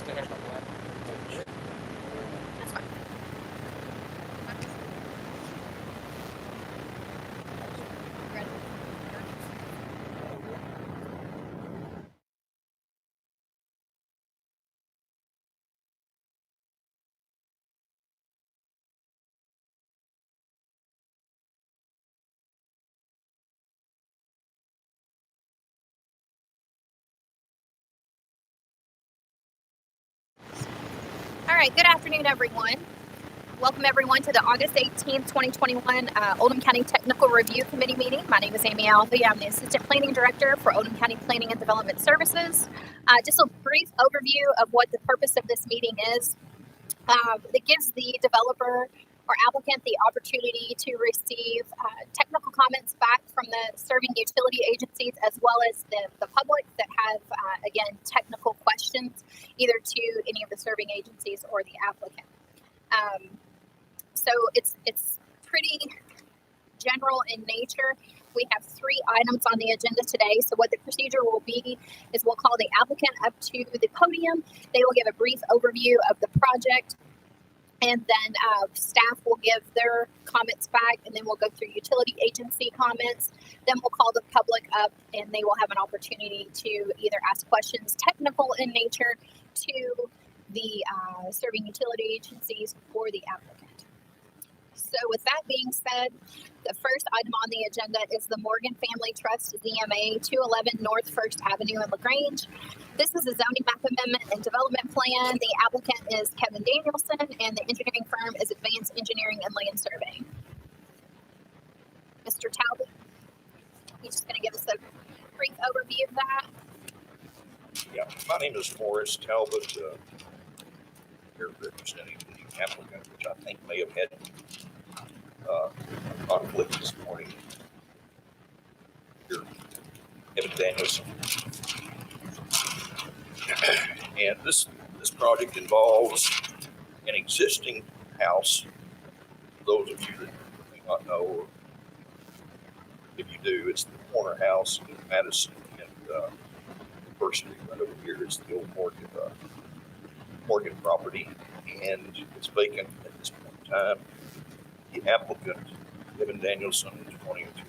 Stickers on the left. That's fine. Ready? All right, good afternoon, everyone. Welcome, everyone, to the August 18th, 2021 Oldham County Technical Review Committee meeting. My name is Amy Alvey. I'm the Assistant Planning Director for Oldham County Planning and Development Services. Just a brief overview of what the purpose of this meeting is. It gives the developer or applicant the opportunity to receive technical comments back from the serving utility agencies as well as the public that have, again, technical questions either to any of the serving agencies or the applicant. So it's pretty general in nature. We have 3 items on the agenda today. So what the procedure will be is we'll call the applicant up to the podium. They will give a brief overview of the project, and then staff will give their comments back, and then we'll go through utility agency comments. Then we'll call the public up, and they will have an opportunity to either ask questions technical in nature to the serving utility agencies or the applicant. So with that being said, the first item on the agenda is the Morgan Family Trust ZMA 211 North 1st Avenue in LaGrange. This is a zoning map amendment and development plan. The applicant is Kevin Danielson, and the engineering firm is Advanced Engineering and Land Surveying. Mr. Talbot, he's just going to give us a brief overview of that. Yeah, my name is Morris Talbot. Here representing the applicant, which I think may have had conflict this morning. Here, Kevin Danielson. And this project involves an existing house. For those of you that may not know, or if you do, it's the corner house in Madison and First Street right over here. It's the old Morgan property, and it's vacant at this point in time. The applicant, Kevin Danielson, is wanting to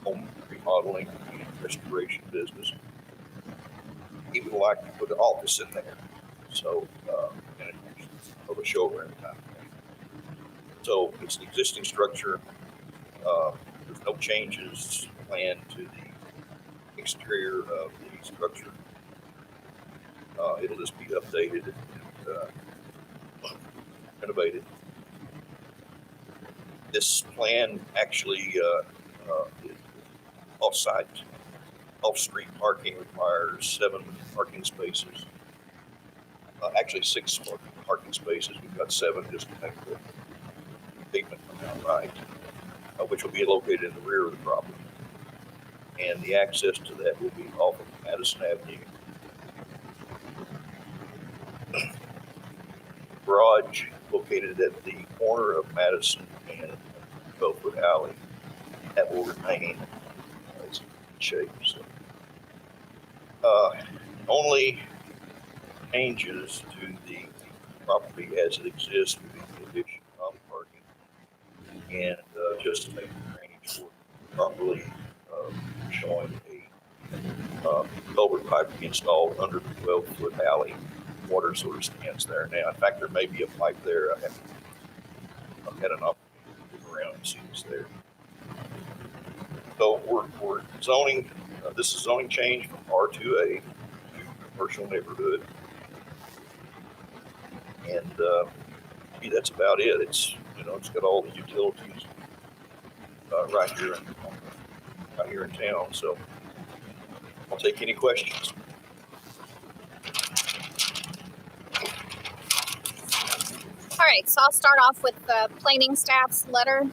home remodeling and restoration business. He would like to put an office in there, so and of a showroom type thing. So it's an existing structure. There's no changes planned to the exterior of the structure. It'll just be updated and renovated. This plan actually off-street parking requires 7 parking spaces. Actually 6 parking spaces. We've got 7 just to make the pavement come out right, which will be located in the rear of the property. And the access to that will be off of Madison Avenue. Garage located at the corner of Madison and 12-foot alley. That will remain as in shape. So, only changes to the property as it exists would be the addition of parking and just to make the drainage work properly, showing a culvert pipe installed under the 12-foot alley. Water sort of stands there now. In fact, there may be a pipe there. I've had an opportunity to look around and see what's there. So we're zoning. This is zoning change from R2A to commercial neighborhood, and that's about it. It's it's got all the utilities right here in town. So I'll take any questions. All right, so I'll start off with the planning staff's letter.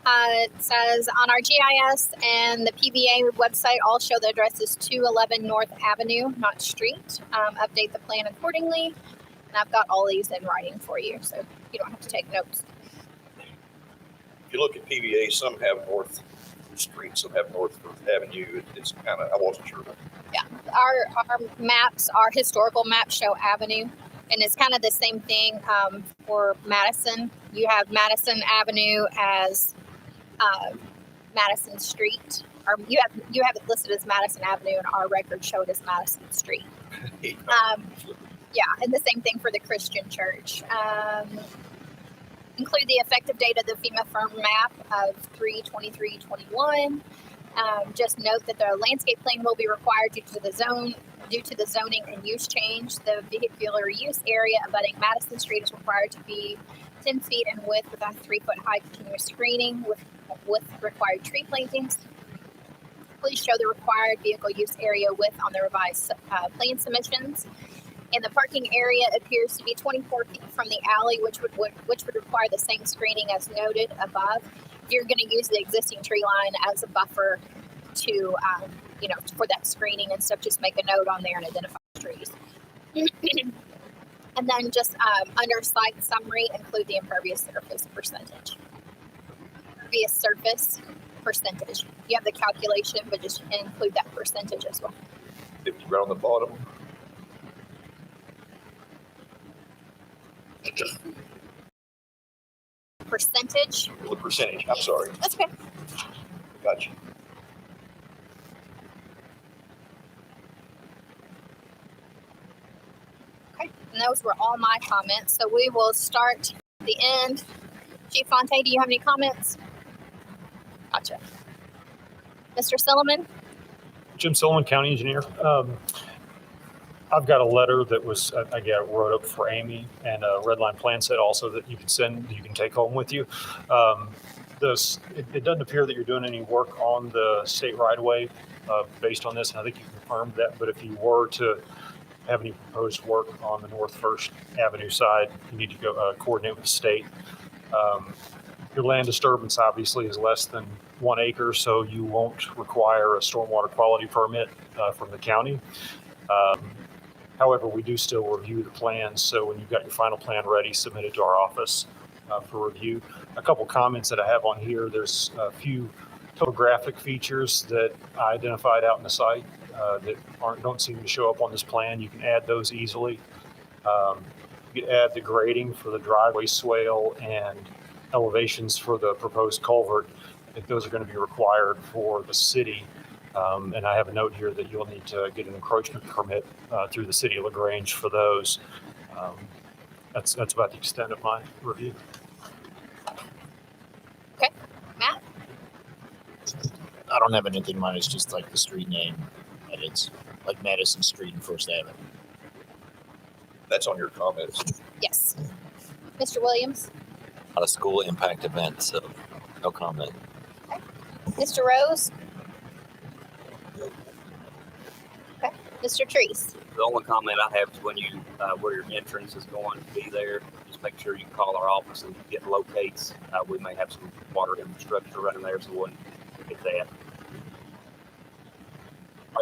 It says on our GIS and the PBA website all show the address is 211 North Avenue, not street. Update the plan accordingly. And I've got all these in writing for you, so you don't have to take notes. If you look at PBA, some have North Street, some have North Avenue. It's kind of, I wasn't sure. Yeah, our maps, our historical maps show Avenue, and it's kind of the same thing for Madison. You have Madison Avenue as Madison Street, or you have it listed as Madison Avenue, and our records show it as Madison Street. Yeah, and the same thing for the Christian church. Include the effective date of the FEMA firm map of 3/23/21. Just note that the landscape plan will be required due to the zoning and use change. The vehicular use area abutting Madison Street is required to be 10 feet in width with a 3-foot high continuous screening with required tree plantings. Please show the required vehicle use area width on the revised plan submissions. And the parking area appears to be 24 feet from the alley, which would require the same screening as noted above. You're going to use the existing tree line as a buffer to, for that screening and stuff. Just make a note on there and identify trees. And then just under site summary, include the impervious surface percentage. Impervious surface percentage. You have the calculation, but just include that percentage as well. It's right on the bottom. Percentage. The percentage. I'm sorry. That's okay. Gotcha. Okay, and those were all my comments. So we will start at the end. Chief Fonte, do you have any comments? Gotcha. Mr. Silliman? Jim Silliman, County Engineer. I've got a letter that was, wrote up for Amy, and a red line plan set also that you can take home with you. It doesn't appear that you're doing any work on the state right of way based on this, and I think you confirmed that, but if you were to have any proposed work on the North First Avenue side, you need to go coordinate with the state. Your land disturbance obviously is less than 1 acre, so you won't require a stormwater quality permit from the county. However, we do still review the plans, so when you've got your final plan ready, submit it to our office for review. A couple comments that I have on here, there's a few topographic features that I identified out in the site that don't seem to show up on this plan. You can add those easily. You can add the grading for the driveway swale and elevations for the proposed culvert. I think those are going to be required for the city. And I have a note here that you'll need to get an encroachment permit through the city of LaGrange for those. That's about the extent of my review. Okay, Matt? I don't have anything in mind. It's just like the street name, and it's like Madison Street and First Avenue. That's on your comments. Yes. Mr. Williams? Not a school impact event, so no comment. Okay. Mr. Rose? Okay. Mr. Treese? The only comment I have is when you, where your entrance is going to be there, just make sure you call our office and get locates. We may have some water infrastructure running there, so we wouldn't get that.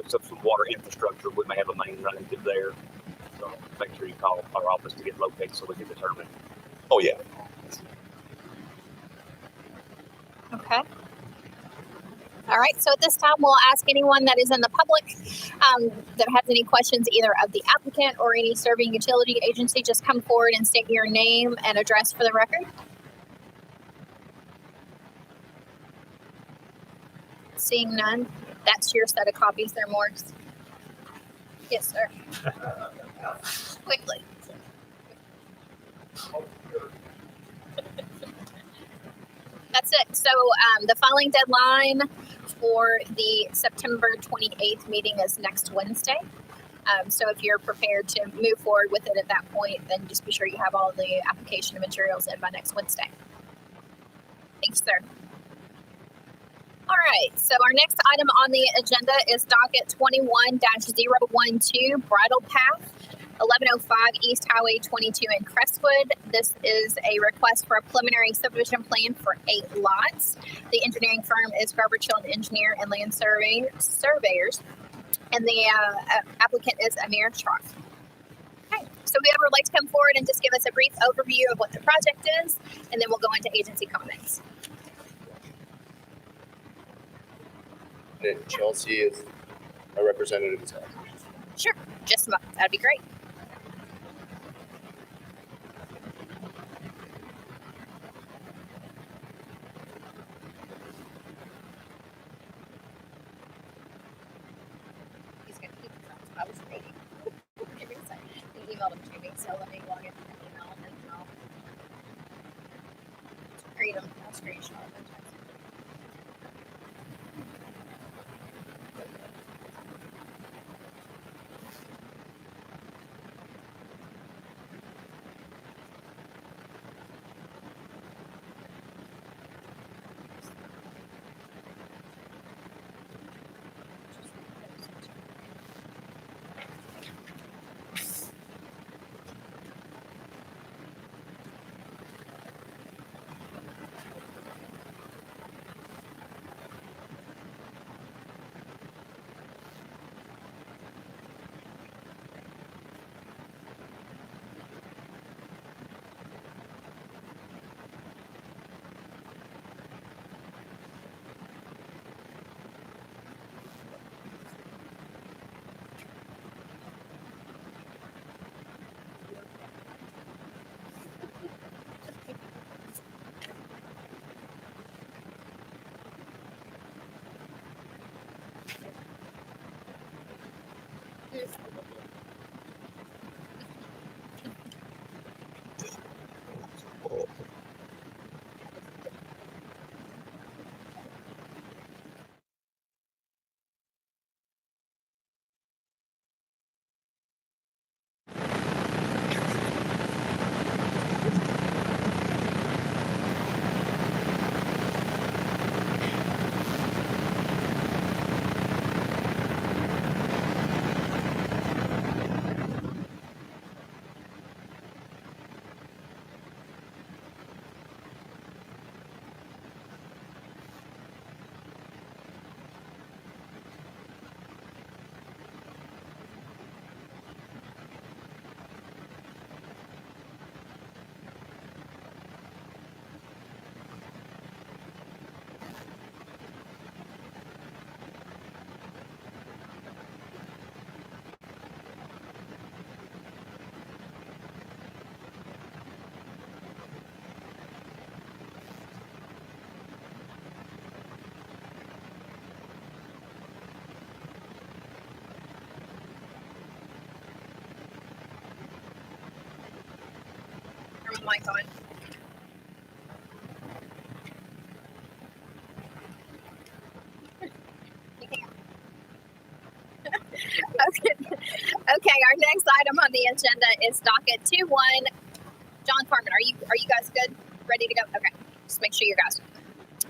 So some water infrastructure, we may have a main running through there. So make sure you call our office to get locates so we can determine. Oh, yeah. Okay. All right, so at this time, we'll ask anyone that is in the public that has any questions either of the applicant or any serving utility agency, just come forward and state your name and address for the record. Seeing none, that's your set of copies there, Morgs. Yes, sir. Quickly. That's it. So the filing deadline for the September 28th meeting is next Wednesday. So if you're prepared to move forward with it at that point, then just be sure you have all the application materials in by next Wednesday. Thanks, sir. All right, so our next item on the agenda is docket 21-012, Bridle Path, 1105 East Highway 22 in Crestwood. This is a request for a preliminary subdivision plan for 8 lots. The engineering firm is Garber Chilton Engineer and Land Surveyors, and the applicant is Amir Shroff. Okay, so whoever would like to come forward and just give us a brief overview of what the project is, and then we'll go into agency comments. Chelsea is my representative. Sure, just a moment. That'd be great. He's gonna keep the notes I was reading. Give me a second. He emailed them to me, so let me log into the email and then I'll read them. I'll screenshot them and text them. Turn my mic on. Okay, our next item on the agenda is docket 2-1. John Carmen, are you guys good? Ready to go? Okay, just make sure you guys.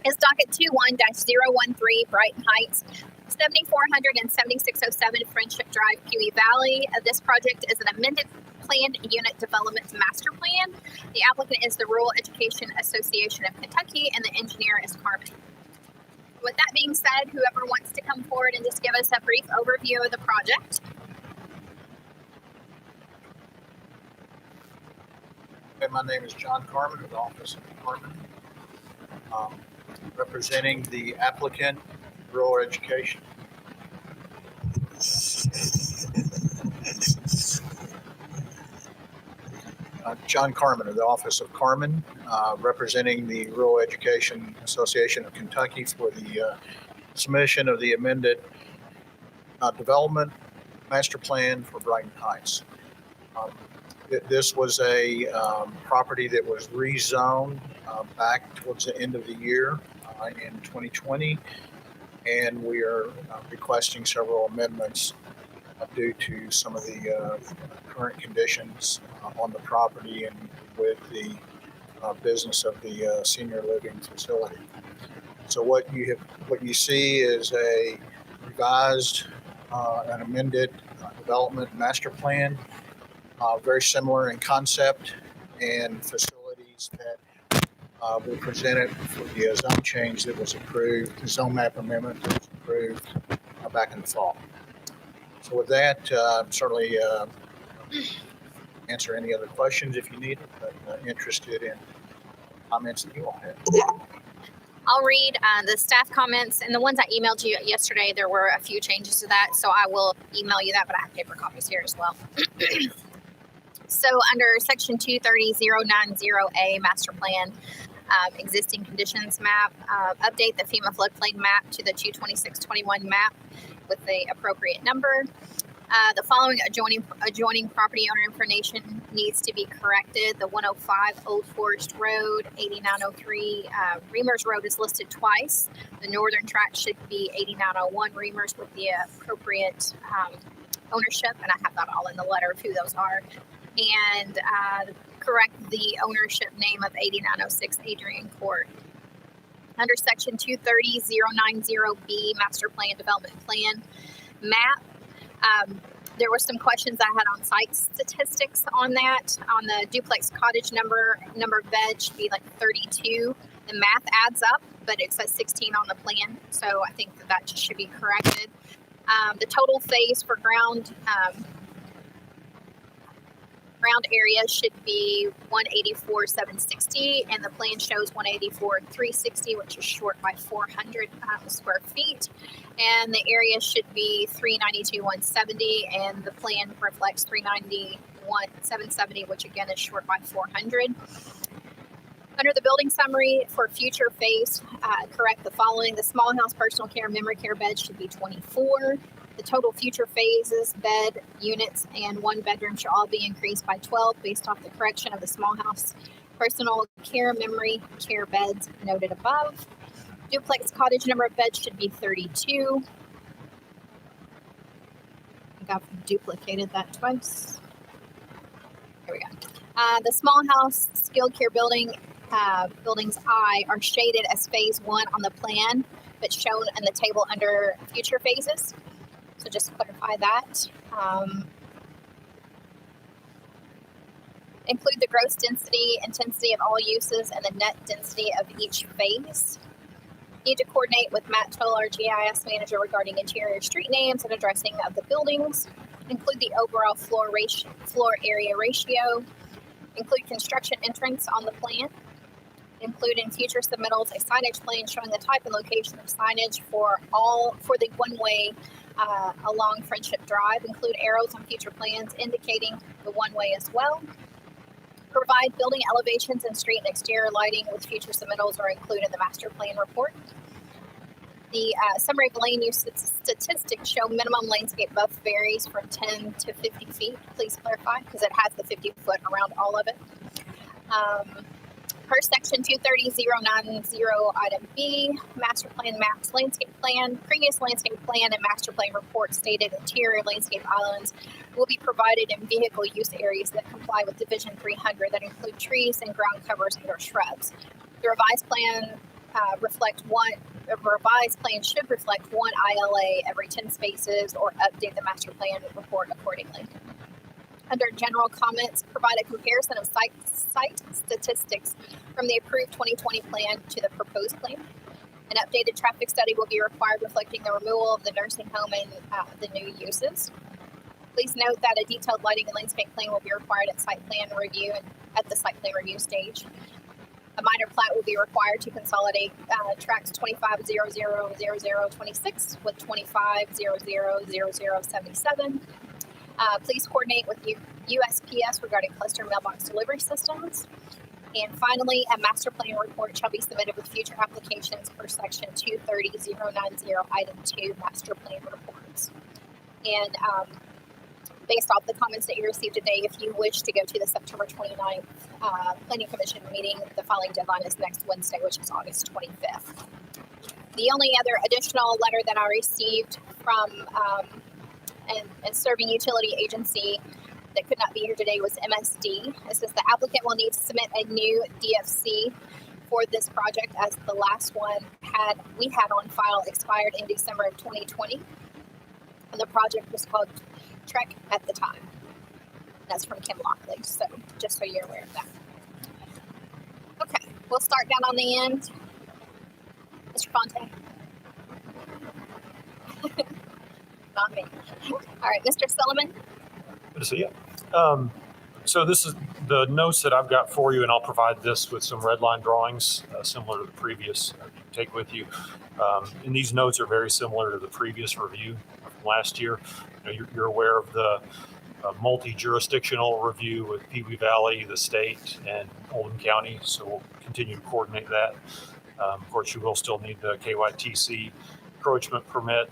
It's docket 21-013 Brighton Heights, 7400 and 7607 Friendship Drive, Pewee Valley. This project is an amended planned unit development master plan. The applicant is the Rural Education Association of Kentucky, and the engineer is Carmen. With that being said, whoever wants to come forward and just give us a brief overview of the project. Okay, my name is John Carmen with the Office of Carmen, representing the applicant, Rural Education. John Carmen of the Office of Carmen, representing the Rural Education Association of Kentucky for the submission of the amended development master plan for Brighton Heights. This was a property that was rezoned back towards the end of the year in 2020, and we are requesting several amendments due to some of the current conditions on the property and with the business of the senior living facility. So what you see is a revised and amended development master plan, very similar in concept and facilities that were presented for the zone change that was approved, the zone map amendment that was approved back in the fall. So with that, certainly answer any other questions if you need it, but interested in comments that you all have. I'll read the staff comments, and the ones I emailed you yesterday, there were a few changes to that, so I will email you that, but I have paper copies here as well. So under section 230.090A master plan, existing conditions map, update the FEMA floodplain map to the 22621 map with the appropriate number. The following adjoining property owner information needs to be corrected. The 105 Old Forest Road, 8903 Reamers Road is listed twice. The northern tract should be 8901 Reamers with the appropriate ownership, and I have that all in the letter of who those are. And correct the ownership name of 8906 Adrian Court. Under section 230.090B master plan development plan map, there were some questions I had on site statistics on that. On the duplex cottage number of beds should be like 32. The math adds up, but it says 16 on the plan, so I think that just should be corrected. The total phase for ground area should be 184,760, and the plan shows 184,360, which is short by 400 square feet. And the area should be 392,170, and the plan reflects 391,770, which again is short by 400. Under the building summary for future phase, correct the following. The small house personal care memory care bed should be 24. The total future phases, bed, units, and one bedroom should all be increased by 12 based off the correction of the small house personal care memory care beds noted above. Duplex cottage number of beds should be 32. I think I've duplicated that twice. There we go. The small house skilled care buildings I are shaded as phase 1 on the plan, but shown in the table under future phases. So just to clarify that. Include the gross density, intensity of all uses, and the net density of each phase. Need to coordinate with Matt Toll, our GIS manager, regarding interior street names and addressing of the buildings. Include the overall floor area ratio. Include construction entrance on the plan. Include in future submittals a signage plan showing the type and location of signage for the one-way along Friendship Drive. Include arrows on future plans indicating the one-way as well. Provide building elevations and street and exterior lighting with future submittals are included in the master plan report. The summary of lane use statistics show minimum landscape buffer varies from 10 to 50 feet. Please clarify, because it has the 50 foot around all of it. Per section 230.090 item B, master plan maps landscape plan. Previous landscape plan and master plan report stated interior landscape islands will be provided in vehicle use areas that comply with Division 300 that include trees and ground covers and or shrubs. The revised plan should reflect one ILA every 10 spaces or update the master plan report accordingly. Under general comments, provide a comparison of site statistics from the approved 2020 plan to the proposed plan. An updated traffic study will be required reflecting the removal of the nursing home and the new uses. Please note that a detailed lighting and landscape plan will be required at site plan review and at the site plan review stage. A minor plat will be required to consolidate tracks 25000026 with 25000077. Please coordinate with USPS regarding cluster mailbox delivery systems. And finally, a master plan report shall be submitted with future applications per section 230.090 item 2 master plan reports. And based off the comments that you received today, if you wish to go to the September 29th Planning Commission meeting, the filing deadline is next Wednesday, which is August 25th. The only other additional letter that I received from and serving utility agency that could not be here today was MSD. It says the applicant will need to submit a new DFC for this project as the last one we had on file expired in December of 2020. And the project was called Trek at the time. That's from Kim Lockley, so just so you're aware of that. Okay, we'll start down on the end. Mr. Fonte. Not me. All right, Mr. Sullivan. Good to see you. So this is the notes that I've got for you, and I'll provide this with some red line drawings similar to the previous take with you. And these notes are very similar to the previous review from last year. You're aware of the multi-jurisdictional review with Pee Wee Valley, the state, and Oldham County. So we'll continue to coordinate that. Of course, you will still need the KYTC encroachment permit.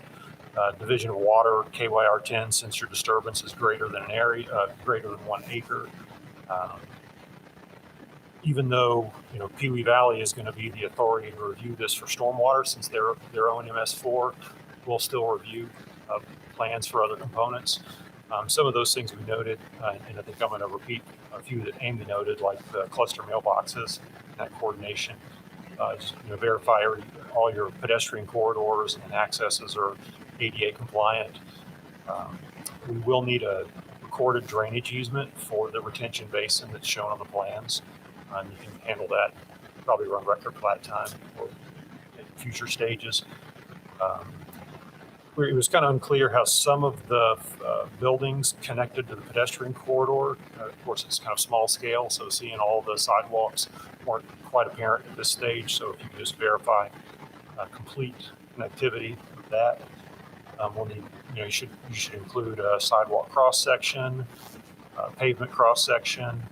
Division of Water, KYR10, since your disturbance is greater than an area, greater than 1 acre. Even though, Pee Wee Valley is going to be the authority to review this for stormwater, since they're their own MS4, we'll still review plans for other components. Some of those things we noted, and I think I'm going to repeat a few that Amy noted, like the cluster mailboxes, that coordination. Just, verify all your pedestrian corridors and accesses are ADA compliant. We will need a recorded drainage easement for the retention basin that's shown on the plans. You can handle that, probably run record plat time or at future stages. It was kind of unclear how some of the buildings connected to the pedestrian corridor. Of course, it's kind of small scale, so seeing all the sidewalks weren't quite apparent at this stage. So if you could just verify complete connectivity with that. We'll need, you should include a sidewalk cross section, pavement cross section,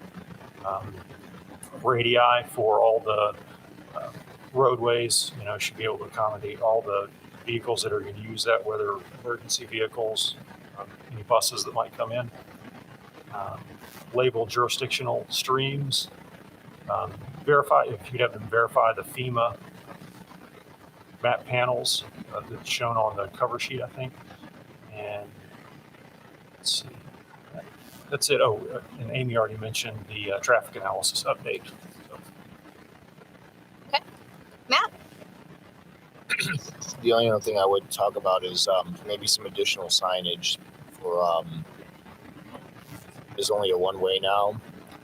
radii for all the roadways. Should be able to accommodate all the vehicles that are going to use that, whether emergency vehicles, any buses that might come in. Label jurisdictional streams. Verify, if you could have them verify the FEMA map panels that's shown on the cover sheet, I think. And let's see, that's it. Oh, and Amy already mentioned the traffic analysis update. So. Okay, Matt? The only other thing I would talk about is maybe some additional signage for, there's only a one-way now,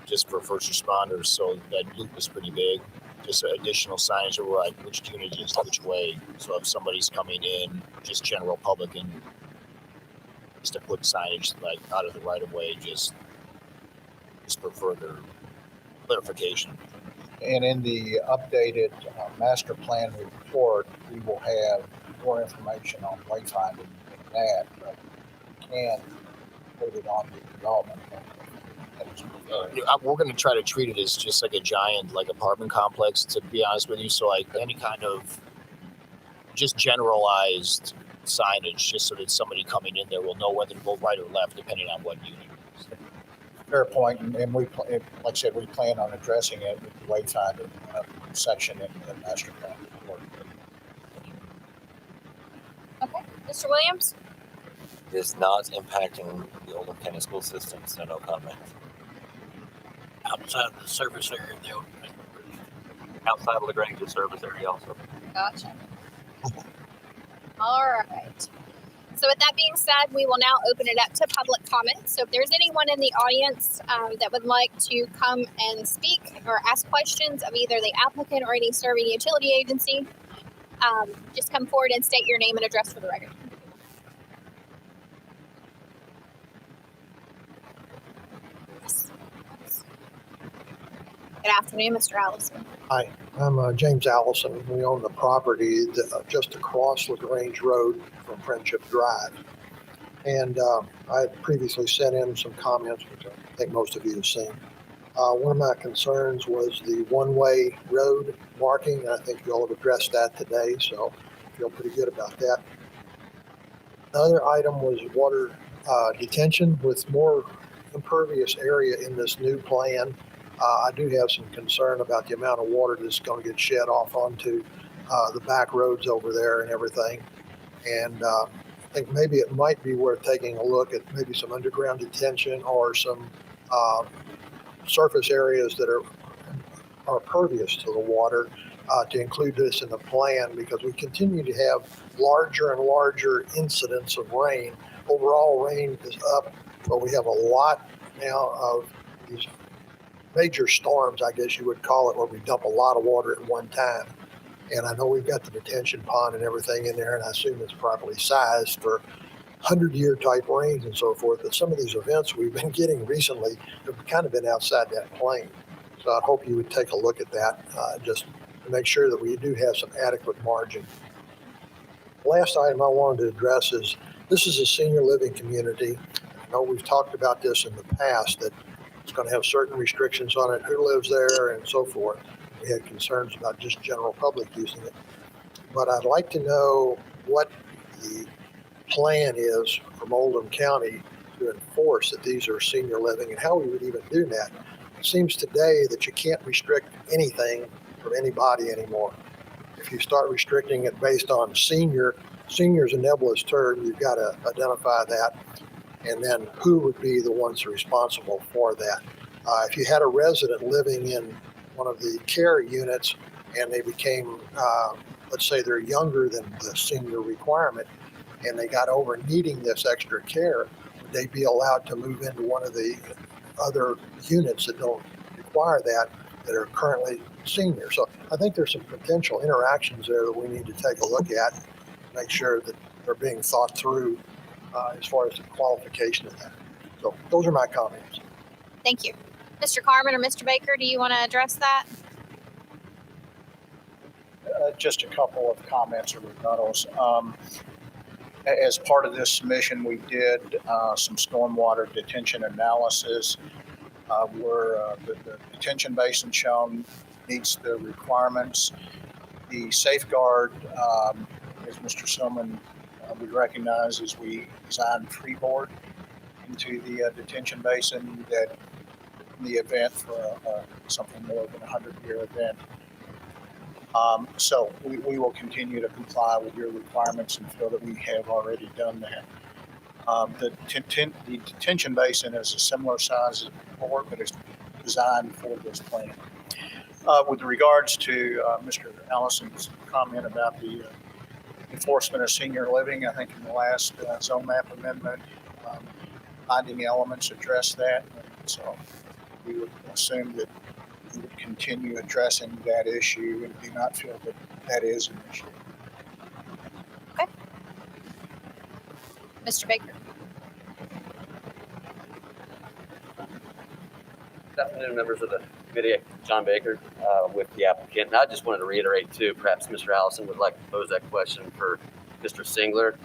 just for first responders, so that loop is pretty big. Just additional signage over like which unit is which way. So if somebody's coming in, just general public, and just to put signage like out of the right of way, just for further clarification. And in the updated master plan report, we will have more information on wayfinding than that, but we can put it on the development plan. We're going to try to treat it as just like a giant apartment complex, to be honest with you. So like any kind of just generalized signage, just so that somebody coming in there will know whether to go right or left depending on what unit. Fair point, and we, like I said, we plan on addressing it with the wayfinding section in the master plan report. Okay, Mr. Williams? It is not impacting the Oldham County school system, so no comment. Outside of the service area, outside of Lagrange's service area also. Gotcha. All right. So with that being said, we will now open it up to public comment. So if there's anyone in the audience that would like to come and speak or ask questions of either the applicant or any serving utility agency, just come forward and state your name and address for the record. Good afternoon, Mr. Allison. Hi, I'm James Allison. We own the property just across LaGrange Road from Friendship Drive. And I had previously sent in some comments, which I think most of you have seen. One of my concerns was the one-way road marking, and I think you all have addressed that today, so I feel pretty good about that. The other item was water detention with more impervious area in this new plan. I do have some concern about the amount of water that's going to get shed off onto the back roads over there and everything. And I think maybe it might be worth taking a look at maybe some underground detention or some surface areas that are pervious to the water to include this in the plan, because we continue to have larger and larger incidents of rain. Overall rain is up, but we have a lot now of these major storms, I guess you would call it, where we dump a lot of water at one time. And I know we've got the detention pond and everything in there, and I assume it's properly sized for 100-year type rains and so forth, that some of these events we've been getting recently have kind of been outside that plane. So I hope you would take a look at that, just to make sure that we do have some adequate margin. Last item I wanted to address is, this is a senior living community. I know we've talked about this in the past, that it's going to have certain restrictions on it, who lives there and so forth. We had concerns about just general public using it. But I'd like to know what the plan is from Oldham County to enforce that these are senior living, and how we would even do that. It seems today that you can't restrict anything from anybody anymore. If you start restricting it based on senior's a nebulous term, you've got to identify that, and then who would be the ones responsible for that. If you had a resident living in one of the care units and they became, let's say they're younger than the senior requirement, and they got over needing this extra care, would they be allowed to move into one of the other units that don't require that are currently senior? So I think there's some potential interactions there that we need to take a look at, make sure that they're being thought through as far as the qualification of that. So those are my comments. Thank you. Mr. Carmen or Mr. Baker, do you want to address that? Just a couple of comments or rebuttals. As part of this submission, we did some stormwater detention analysis where the detention basin shown meets the requirements. The safeguard, as Mr. Silman would recognize, is we designed freeboard into the detention basin that in the event for something more than a 100-year event. So we will continue to comply with your requirements and feel that we have already done that. The detention basin is a similar size as before, but it's designed for this plan. With regards to Mr. Allison's comment about the enforcement of senior living, I think in the last zone map amendment, finding elements address that. So we would assume that we would continue addressing that issue and do not feel that that is an issue. Okay. Mr. Baker. Good afternoon, members of the committee. John Baker with the applicant. And I just wanted to reiterate too, perhaps Mr. Allison would like to pose that question for Mr. Singler.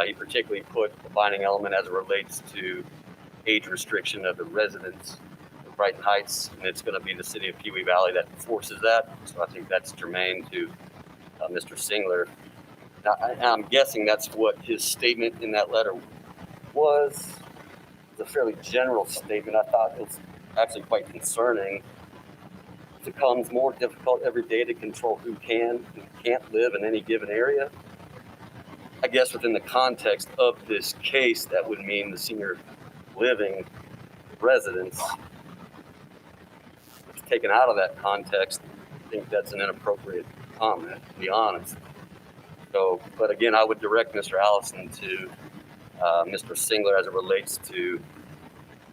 He particularly put the binding element as it relates to age restriction of the residents of Brighton Heights, and it's going to be the city of Pewee Valley that enforces that. So I think that's germane to Mr. Singler. Now, I'm guessing that's what his statement in that letter was. It's a fairly general statement. I thought it was actually quite concerning. It becomes more difficult every day to control who can and can't live in any given area. I guess within the context of this case, that would mean the senior living residents. If taken out of that context, I think that's an inappropriate comment, to be honest. So, but again, I would direct Mr. Allison to Mr. Singler as it relates to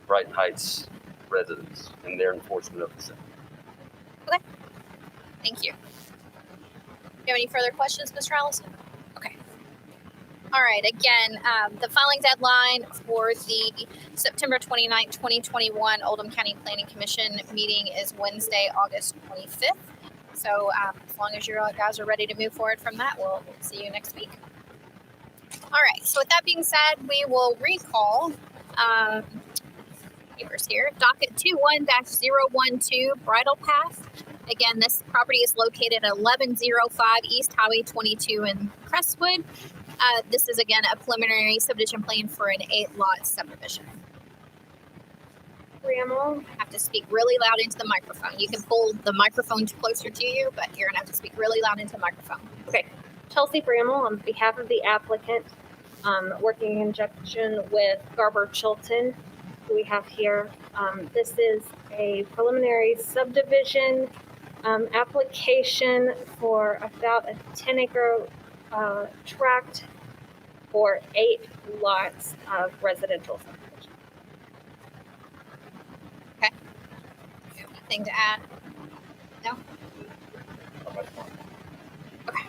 Brighton Heights residents and their enforcement of the same. Okay. Thank you. Do you have any further questions, Mr. Allison? Okay. All right. Again, the filing deadline for the September 29th, 2021 Oldham County Planning Commission meeting is Wednesday, August 25th. So as long as you guys are ready to move forward from that, we'll see you next week. All right. So with that being said, we will recall papers here. Docket 21-012 Bridle Path. Again, this property is located at 1105 East Highway 22 in Crestwood. This is, again, a preliminary subdivision plan for an 8-lot subdivision. Bramall. Have to speak really loud into the microphone. You can pull the microphone closer to you, but you're going to have to speak really loud into the microphone. Okay. Chelsea Bramall on behalf of the applicant, working in conjunction with Garber Chilton, who we have here. This is a preliminary subdivision application for about a 10-acre tract for 8 lots of residential subdivision. Okay. Anything to add? No? Okay.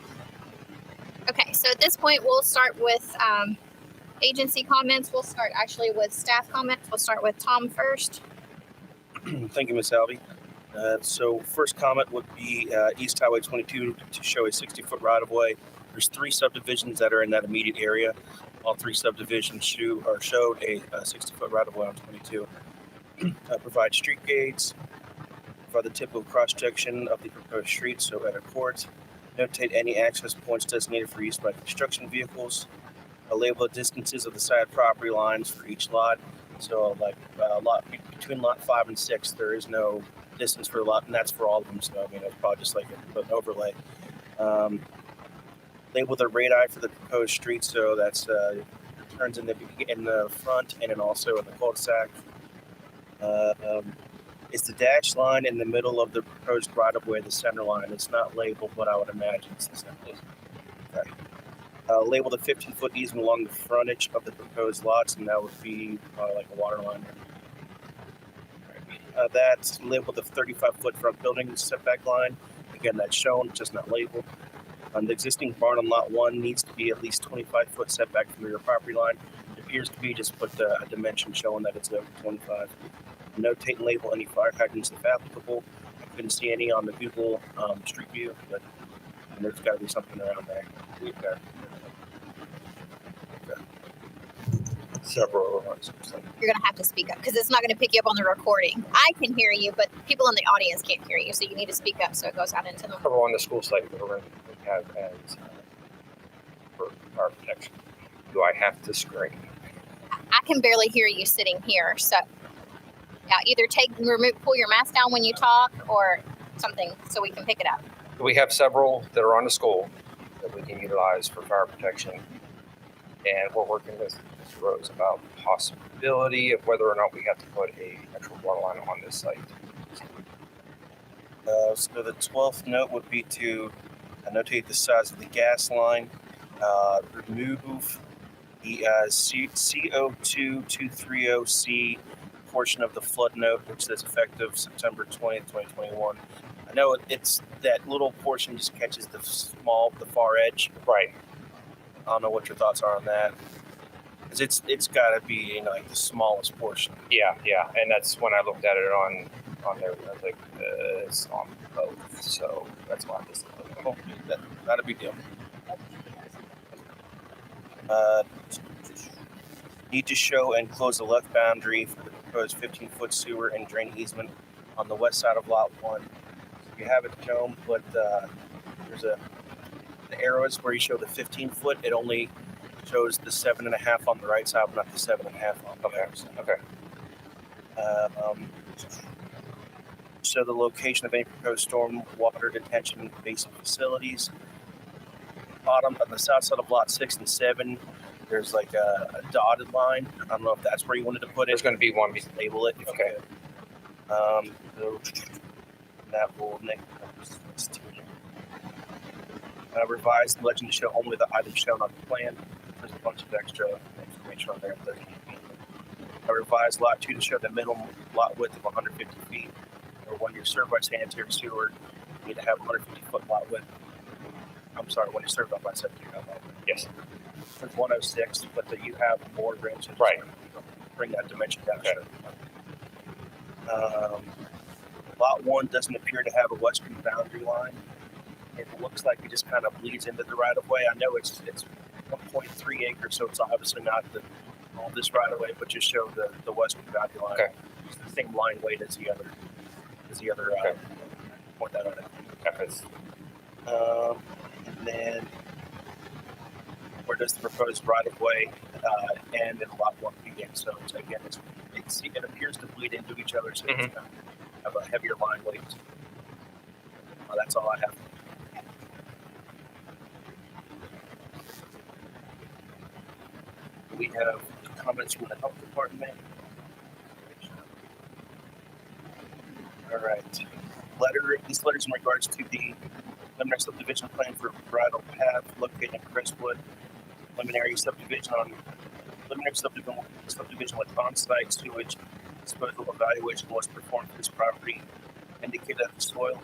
Okay, so at this point, we'll start with Agency comments, we'll start actually with staff comments. We'll start with Tom first. Thank you, Ms. Albee. So first comment would be East Highway 22 to show a 60-foot right-of-way. There's 3 subdivisions that are in that immediate area. All 3 subdivisions showed a 60-foot right-of-way on 22. Provide street gates, provide the typical cross-section of the proposed street, so at a court. Notate any access points designated for use by construction vehicles. Label the distances of the side property lines for each lot. So like between lot 5 and 6, there is no distance for a lot, and that's for all of them. So I mean, it's probably just like an overlay. Label the radii for the proposed street, so that's turns in the front and then also in the cul-de-sac. Is the dash line in the middle of the proposed right-of-way the center line? It's not labeled, but I would imagine it's the center line. Okay. Label the 15-foot easement along the frontage of the proposed lots, and that would be like a water line. That's labeled the 35-foot front building setback line. Again, that's shown, just not labeled. The existing barn on lot 1 needs to be at least 25-foot setback from the rear property line. It appears to be just put a dimension showing that it's over 25. Notate and label any fire hydrants if applicable. I couldn't see any on the Google Street View, but there's got to be something around there. Okay. Several. You're going to have to speak up because it's not going to pick you up on the recording. I can hear you, but people in the audience can't hear you, so you need to speak up so it goes out into the. Cover on the school site that we have as for fire protection. Do I have to scream? I can barely hear you sitting here, so yeah, either pull your mask down when you talk or something so we can pick it up. We have several that are on the school that we can utilize for fire protection, and we're working with Mr. Rose about the possibility of whether or not we have to put a actual water line on this site. So the 12th note would be to notate the size of the gas line, remove the CO2230C portion of the flood note, which is effective September 20th, 2021. I know it's that little portion just catches the far edge. Right. I don't know what your thoughts are on that. Because it's got to be like the smallest portion. Yeah, and that's when I looked at it on there. I was like, it's on both, so that's why this. Not a big deal. Need to show and close the left boundary for the proposed 15-foot sewer and drain easement on the west side of lot 1. You have it shown, but there's the arrows where you show the 15-foot. It only shows the 7.5 on the right side, but not the 7.5 on the left side. Okay. Show the location of any proposed stormwater detention basin facilities. Bottom on the south side of lot 6 and 7, there's like a dotted line. I don't know if that's where you wanted to put it. There's going to be one. Label it. Okay. That will make revised legend to show only the items shown on the plan. There's a bunch of extra information on there. A revised lot 2 to show the minimum lot width of 150 feet. Or when you're served by sanitary sewer, you need to have 150-foot lot width. I'm sorry, when you're served by septic. Yes. There's 106, but that you have more rooms. Right. Bring that dimension down. Okay. Lot 1 doesn't appear to have a western boundary line. It looks like it just kind of bleeds into the right of way. I know it's 1.3 acres, so it's obviously not all this right of way, but just show the western boundary line. Okay. It's the same line weight as the other. Okay. Point that on it. Okay. And then where does the proposed right of way end and lot 1 begin? So again, it appears to bleed into each other, so it's going to have a heavier line weight. That's all I have. We have comments from the health department. All right. This letter's in regards to the preliminary subdivision plan for Bridle Path located in Crestwood. Preliminary subdivision with on-site sewage disposal evaluation was performed for this property. Indicated that the soil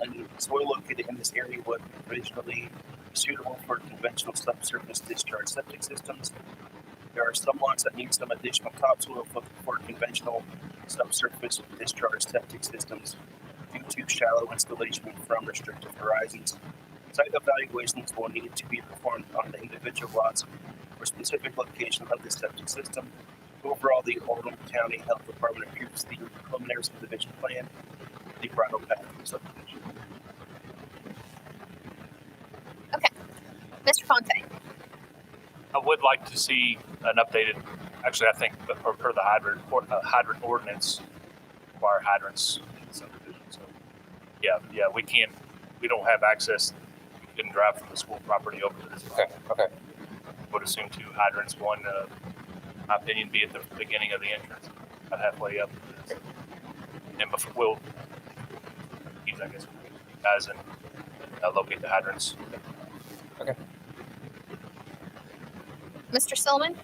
located in this area would provisionally be suitable for conventional subsurface discharge septic systems. There are some lots that need some additional topsoil for conventional subsurface discharge septic systems due to shallow installation from restricted horizons. Site evaluations will need to be performed on the individual lots for specific location of the septic system. Overall, the Oldham County Health Department approves the preliminary subdivision plan, the bridle path for subdivision. Okay. Mr. Fontaine. I would like to see an updated, actually, I think per the hydrant ordinance, require hydrants in the subdivision. So, yeah, we don't have access. We couldn't drive from the school property over to this. Okay. Would assume 2 hydrants, one, in my opinion, be at the beginning of the entrance, about halfway up. And before we'll use, I guess, guys and locate the hydrants. Mr. Silliman.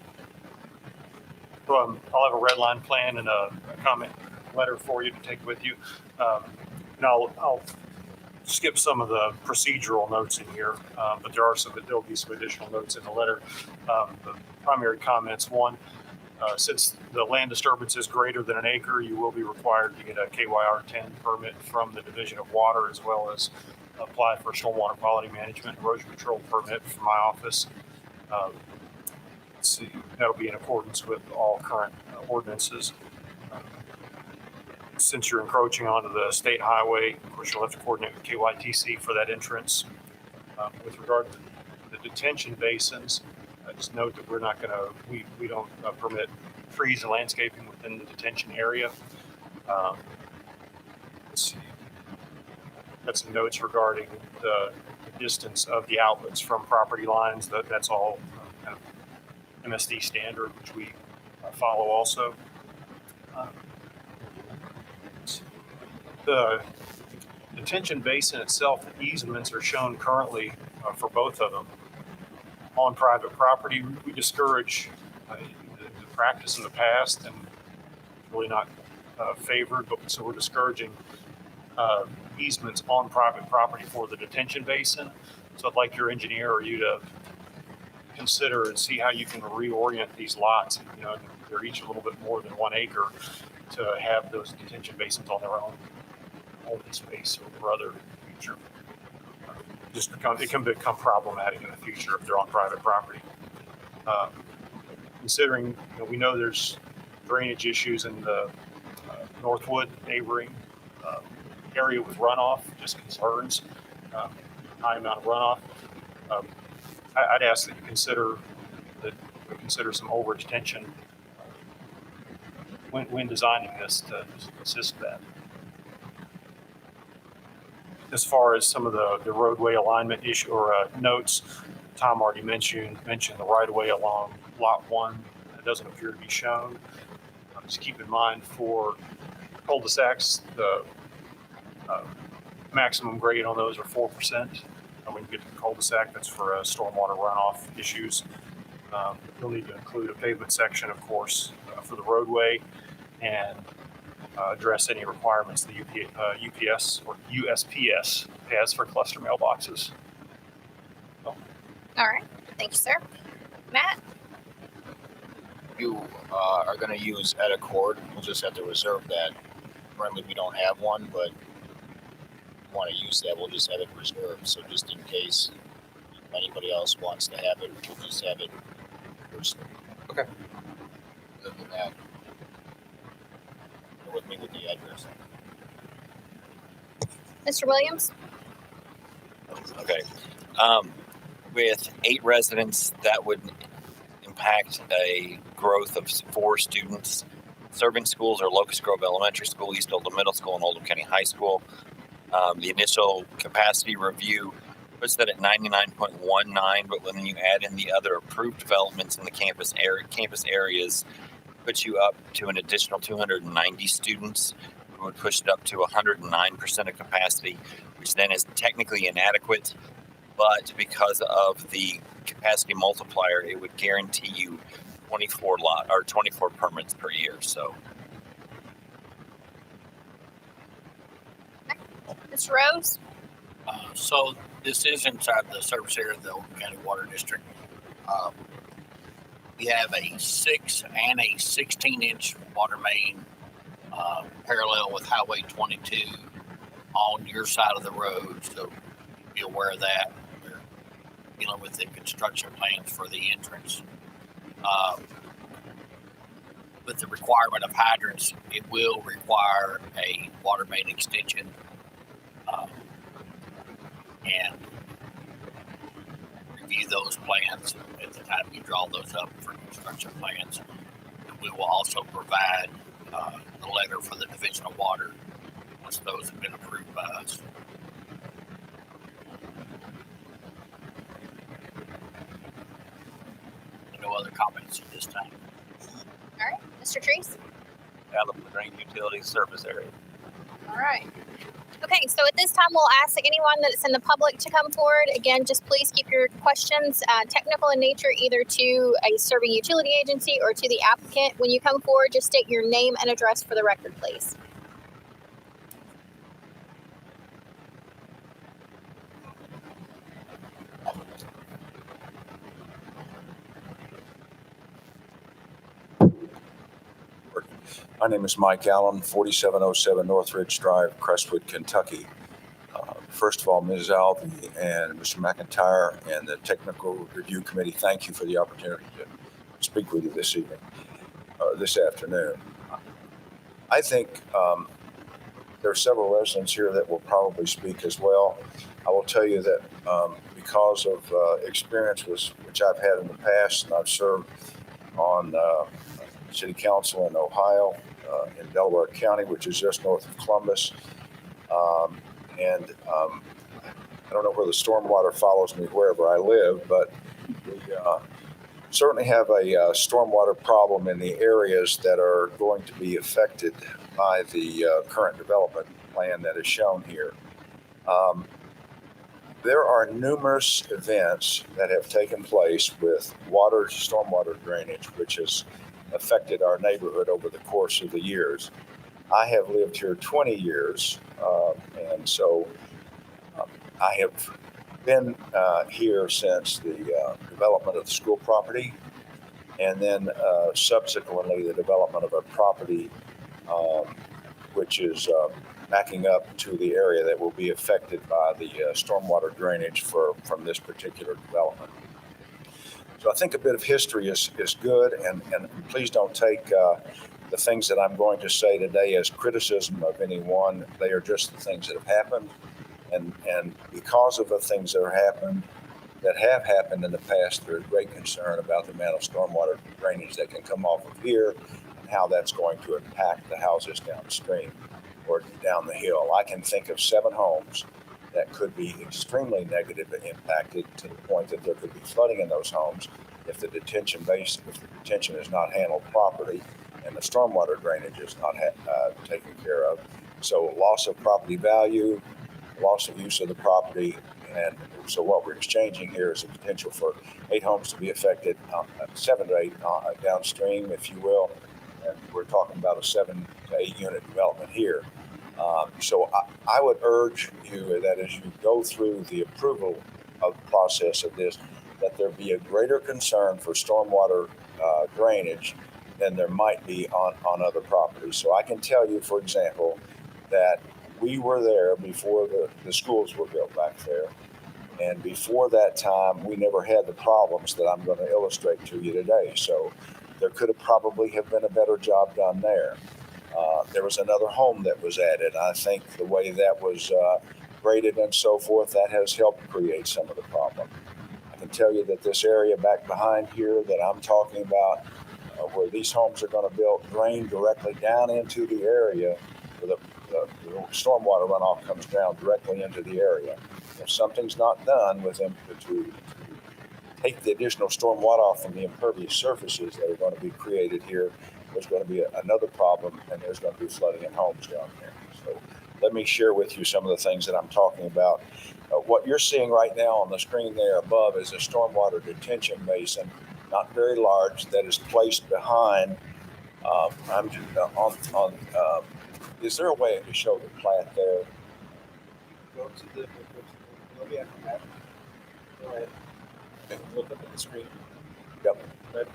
I'll have a red line plan and a comment letter for you to take with you. And I'll skip some of the procedural notes in here, but there'll be some additional notes in the letter. The primary comments: one, since the land disturbance is greater than an acre, you will be required to get a KYR 10 permit from the Division of Water, as well as apply for a stormwater quality management and erosion control permit from my office. Let's see, that'll be in accordance with all current ordinances. Since you're encroaching onto the state highway, of course, you'll have to coordinate with KYTC for that entrance. With regard to the detention basins, just note that we're not going to, we don't permit trees and landscaping within the detention area. Let's see. Got some notes regarding the distance of the outlets from property lines. That's all kind of MSD standard, which we follow also. The detention basin itself, the easements are shown currently for both of them on private property. We discourage the practice in the past, and really not favored, but so we're discouraging easements on private property for the detention basin. So I'd like your engineer or you to consider and see how you can reorient these lots. You know, they're each a little bit more than 1 acre, to have those detention basins on their own open space or other future. It can become problematic in the future if they're on private property. Considering, we know there's drainage issues in the Northwood neighboring area with runoff, just concerns, high amount of runoff. I'd ask that you consider some over detention when designing this to assist that. As far as some of the roadway alignment issue or notes, Tom already mentioned the right of way along lot 1. It doesn't appear to be shown. Just keep in mind for cul-de-sacs, the maximum grade on those are 4%. When you get to the cul-de-sac, that's for stormwater runoff issues. You'll need to include a pavement section, of course, for the roadway, and address any requirements the UPS or USPS has for cluster mailboxes. All right. Thank you, sir. Matt? You are going to use Eticord. We'll just have to reserve that. Currently, we don't have one, but want to use that, we'll just have it reserved. So just in case anybody else wants to have it, we'll just have it first. Okay. Other than that, go with me with the address. Mr. Williams? Okay. With 8 residents, that would impact a growth of 4 students. Serving schools are Locust Grove Elementary School, East Oldham Middle School, and Oldham County High School. The initial capacity review puts that at 99.19, but when you add in the other approved developments in the campus areas, puts you up to an additional 290 students. We would push it up to 109% of capacity, which then is technically inadequate, but because of the capacity multiplier, it would guarantee you 24 permits per year. So. Mr. Rose? So this is inside the service area of the Oldham County Water District. We have a 6 and a 16-inch water main parallel with Highway 22 on your side of the road, so be aware of that. We're dealing with the construction plans for the entrance. With the requirement of hydrants, it will require a water main extension, and review those plans at the time you draw those up for construction plans. And we will also provide the letter for the Division of Water once those have been approved by us. No other comments at this time. All right, Mr. Treese? Out of the drain utility surface area. All right. Okay, so at this time, we'll ask anyone that's in the public to come forward. Again, just please keep your questions technical in nature, either to a serving utility agency or to the applicant. When you come forward, just state your name and address for the record, please. My name is Mike Allen, 4707 Northridge Drive, Crestwood, Kentucky. First of all, Ms. Alvey and Mr. McIntyre and the Technical Review Committee, thank you for the opportunity to speak with you this evening, this afternoon. I think there are several residents here that will probably speak as well. I will tell you that because of experience which I've had in the past, and I've served on City Council in Ohio, in Delaware County, which is just north of Columbus. I don't know where the stormwater follows me wherever I live, but we certainly have a stormwater problem in the areas that are going to be affected by the current development plan that is shown here. There are numerous events that have taken place with stormwater drainage, which has affected our neighborhood over the course of the years. I have lived here 20 years, and so I have been here since the development of the school property, and then subsequently the development of our property, which is backing up to the area that will be affected by the stormwater drainage from this particular development. So I think a bit of history is good, and please don't take the things that I'm going to say today as criticism of anyone. They are just the things that have happened, and because of the things that have happened in the past, there's great concern about the amount of stormwater drainage that can come off of here and how that's going to impact the houses downstream or down the hill. I can think of 7 homes that could be extremely negatively impacted to the point that there could be flooding in those homes if the detention is not handled properly and the stormwater drainage is not taken care of. So loss of property value, loss of use of the property, and so what we're exchanging here is a potential for 8 homes to be affected, 7 to 8 downstream, if you will, and we're talking about a 7 to 8 unit development here. So I would urge you that as you go through the approval of the process of this, that there be a greater concern for stormwater drainage than there might be on other properties. So I can tell you, for example, that we were there before the schools were built back there. And before that time, we never had the problems that I'm going to illustrate to you today. So there could have probably have been a better job done there. There was another home that was added. I think the way that was graded and so forth, that has helped create some of the problem. I can tell you that this area back behind here that I'm talking about, where these homes are going to build, drain directly down into the area where the stormwater runoff comes down directly into the area. If something's not done with them to take the additional stormwater off from the impervious surfaces that are going to be created here, there's going to be another problem, and there's going to be flooding in homes down here. So let me share with you some of the things that I'm talking about. What you're seeing right now on the screen there above is a stormwater detention basin, not very large, that is placed behind. Is there a way to show the plat there? Go to the. Go ahead. Okay. Look up at the screen. Yep. Right.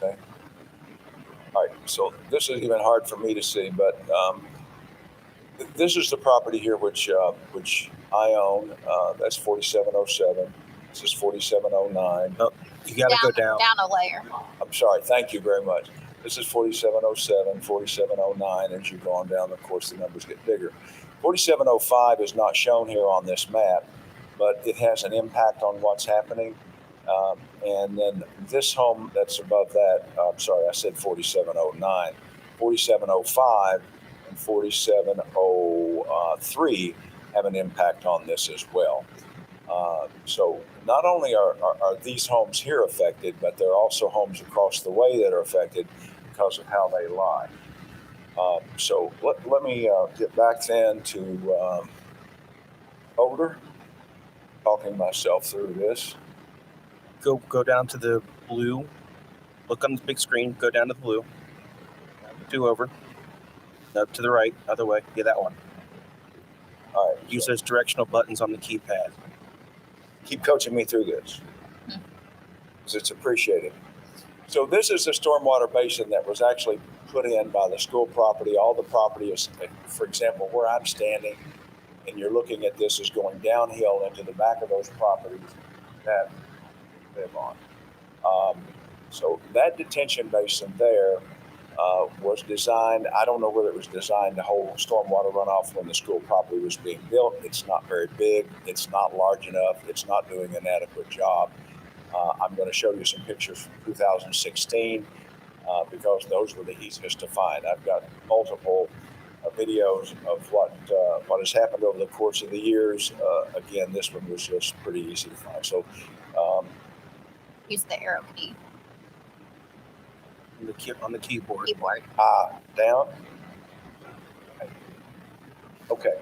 Okay. All right, so this is even hard for me to see, but this is the property here which I own. That's 4707. This is 4709. You got to go down. Down a layer. I'm sorry. Thank you very much. This is 4707, 4709. As you go on down, of course, the numbers get bigger. 4705 is not shown here on this map, but it has an impact on what's happening. And then this home that's above that, I'm sorry, I said 4709, 4705 and 4703 have an impact on this as well. So not only are these homes here affected, but there are also homes across the way that are affected because of how they lie. So let me get back then to Older, talking myself through this. Go down to the blue. Look on the big screen. Go down to the blue. Do over. Up to the right. Other way. Yeah, that one. All right. Use those directional buttons on the keypad. Keep coaching me through this, because it's appreciated. So this is the stormwater basin that was actually put in by the school property. All the property is, for example, where I'm standing, and you're looking at this, is going downhill into the back of those properties that we live on. So that detention basin there was designed, I don't know whether it was designed to hold stormwater runoff when the school property was being built. It's not very big. It's not large enough. It's not doing an adequate job. I'm going to show you some pictures from 2016 because those were the easiest to find. I've got multiple videos of what has happened over the course of the years. Again, this one was just pretty easy to find. So Use the arrow key. On the keyboard. Down. Okay.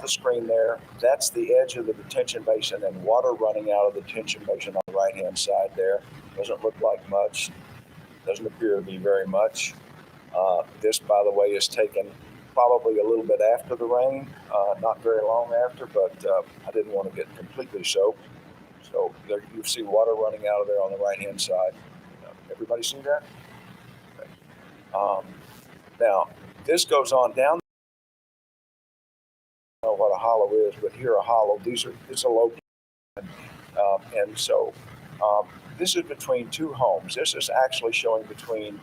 The screen there, that's the edge of the detention basin and water running out of the detention basin on the right-hand side there. Doesn't look like much. Doesn't appear to be very much. This, by the way, is taken probably a little bit after the rain, not very long after, but I didn't want to get completely soaked. So there you see water running out of there on the right-hand side. Everybody see that? Okay. Now, this goes on down. I don't know what a hollow is, but here a hollow. It's a low. And so this is between two homes. This is actually showing between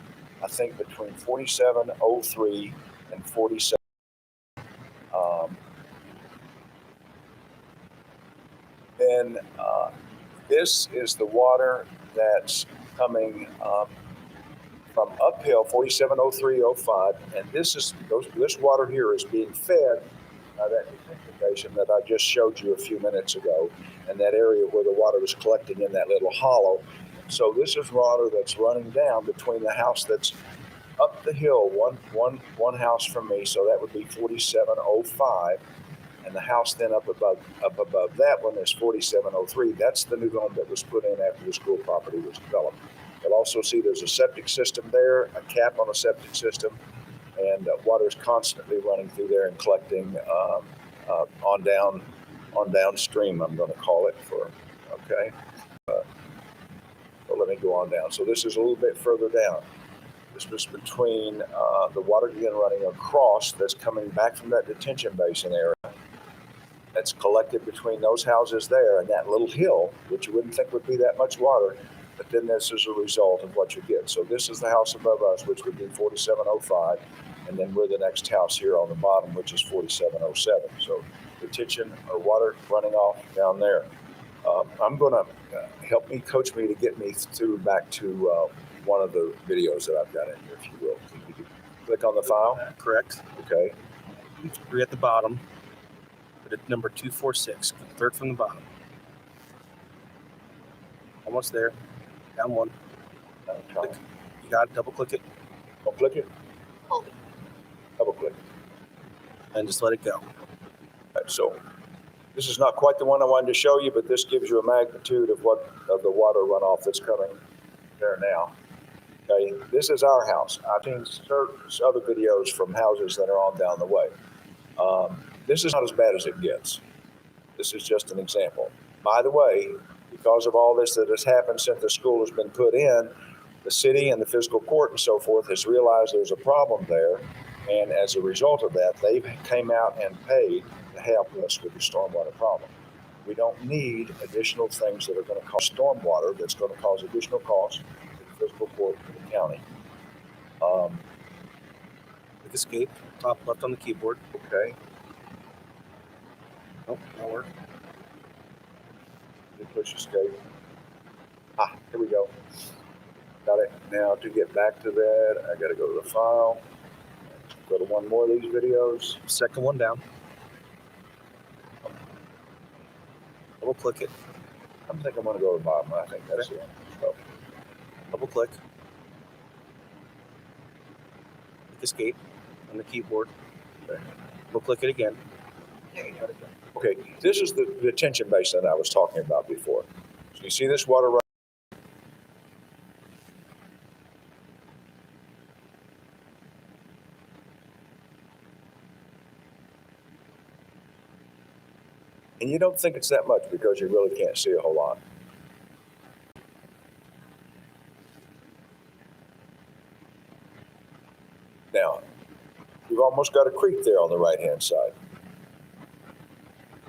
4703 and 47. Then this is the water that's coming from uphill, 470305, and this water here is being fed by that detention basin that I just showed you a few minutes ago, and that area where the water was collecting in that little hollow. So this is water that's running down between the house that's up the hill, one house from me, so that would be 4705. And the house then up above that one is 4703. That's the new home that was put in after the school property was developed. You'll also see there's a septic system there, a cap on a septic system, and water is constantly running through there and collecting on downstream, I'm going to call it okay. So let me go on down. So this is a little bit further down. This was between the water again running across that's coming back from that detention basin area. That's collected between those houses there and that little hill, which you wouldn't think would be that much water, but then this is a result of what you get. So this is the house above us, which would be 4705, and then we're the next house here on the bottom, which is 4707. So detention or water running off down there. I'm going to help me, coach me to get me through back to one of the videos that I've got in here, if you will. Can you click on the file? Correct. Okay. We're at the bottom. But at number 246, third from the bottom. Almost there. Down one. Click. You got it. Double click it. Don't click it. Hold it. Double click. And just let it go. Right, so this is not quite the one I wanted to show you, but this gives you a magnitude of the water runoff that's coming there now. Okay, this is our house. I've seen other videos from houses that are on down the way. This is not as bad as it gets. This is just an example. By the way, because of all this that has happened since the school has been put in, The city and the fiscal court and so forth has realized there's a problem there. And as a result of that, they came out and paid to help us with the stormwater problem. We don't need additional things that are going to cost stormwater, that's going to cause additional costs to the fiscal court and the county. Click escape, top left on the keyboard. Okay. Nope, not work. You push escape. Here we go. Got it. Now to get back to that, I got to go to the file. Go to one more of these videos. Second one down. Double click it. I think I'm going to go to the bottom. I think that's it. So, Double click. Click escape on the keyboard. Okay. Double click it again. okay, this is the detention basin that I was talking about before. So you see this water running. And you don't think it's that much because you really can't see a whole lot. Now, you've almost got a creek there on the right-hand side.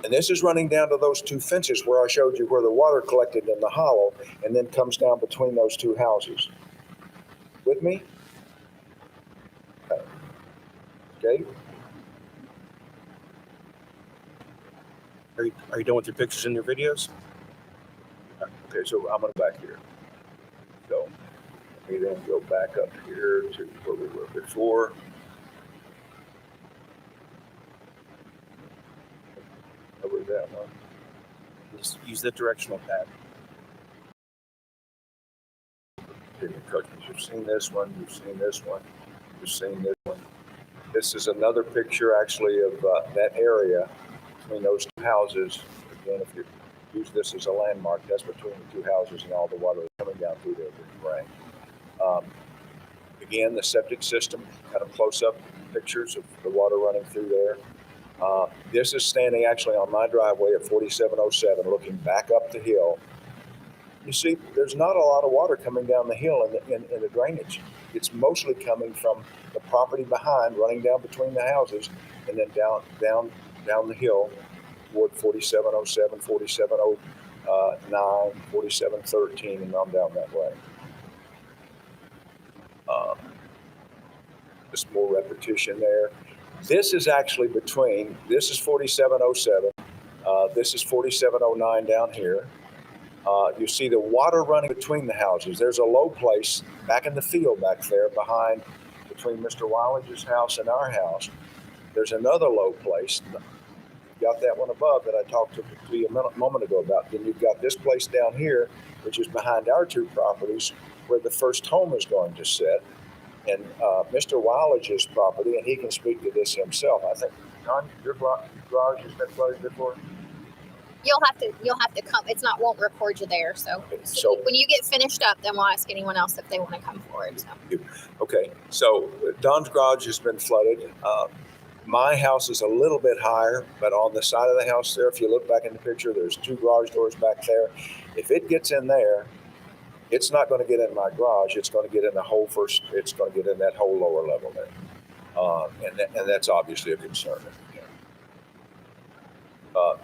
And this is running down to those two fences where I showed you where the water collected in the hollow and then comes down between those two houses. With me? Okay. Are you done with your pictures and your videos? Okay, so I'm going to back here. So let me then go back up here to where we were before. Over that one. Just use the directional pad. You've seen this one, you've seen this one, you've seen this one. This is another picture actually of that area between those two houses. Again, if you use this as a landmark, that's between the two houses and all the water coming down through there with the rain. Again, the septic system, kind of close-up pictures of the water running through there. This is standing actually on my driveway at 4707, looking back up the hill. You see, there's not a lot of water coming down the hill in the drainage. It's mostly coming from the property behind, running down between the houses, and then down the hill toward 4707, 4709, 4713, and on down that way. Just more repetition there. This is actually between, this is 4707, this is 4709 down here. You see the water running between the houses. There's a low place back in the field back there behind, between Mr. Willage's house and our house. There's another low place. You've got that one above that I talked to you a moment ago about. Then you've got this place down here, which is behind our two properties, where the first home is going to sit. And Mr. Willage's property, and he can speak to this himself. I think, John, your garage has been flooded before? You'll have to come. Won't record you there. So when you get finished up, then we'll ask anyone else if they want to come forward. So. Okay, so Don's garage has been flooded. My house is a little bit higher, but on the side of the house there, if you look back in the picture, there's two garage doors back there. If it gets in there, it's not going to get in my garage. It's going to get in the whole it's going to get in that whole lower level there. And that's obviously a concern.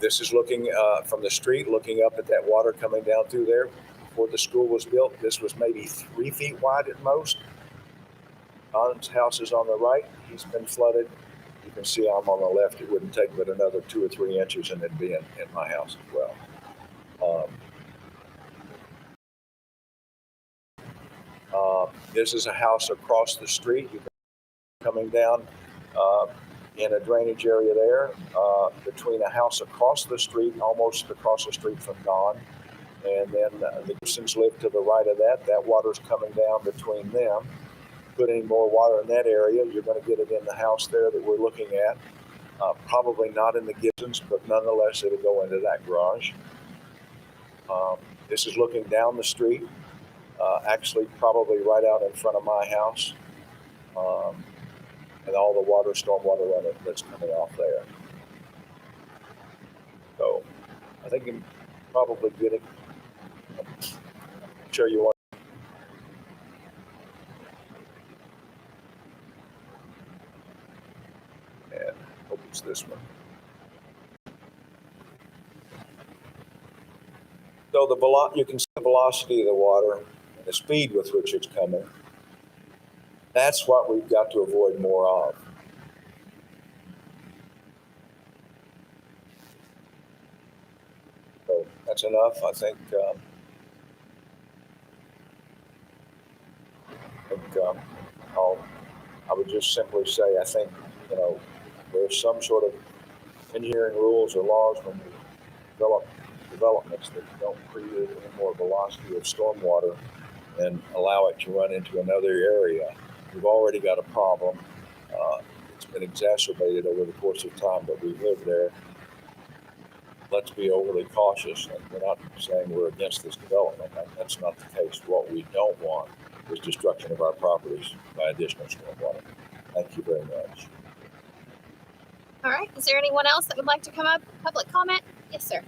This is looking from the street, looking up at that water coming down through there. Before the school was built, this was maybe 3 feet wide at most. Don's house is on the right. He's been flooded. You can see I'm on the left. It wouldn't take but another 2 or 3 inches and it'd be in my house as well. This is a house across the street. You can coming down in a drainage area there, between a house across the street, almost across the street from Don, and then the Gibsons live to the right of that. That water's coming down between them. Put any more water in that area, you're going to get it in the house there that we're looking at. Probably not in the Gibsons, but nonetheless, it'll go into that garage. This is looking down the street, actually probably right out in front of my house. And all the water, stormwater running that's coming off there. So I think I'm probably getting, I'm sure you want. It's this one. So you can see the velocity of the water and the speed with which it's coming. That's what we've got to avoid more of. So that's enough, I think. I would just simply say, I think, there's some sort of engineering rules or laws when we develop developments that don't create any more velocity of stormwater and allow it to run into another area. We've already got a problem. It's been exacerbated over the course of time, but we've lived there. Let's be overly cautious. And we're not saying we're against this development. That's not the case. What we don't want is destruction of our properties by additional stormwater. Thank you very much. All right. Is there anyone else that would like to come up? Public comment? Yes, sir.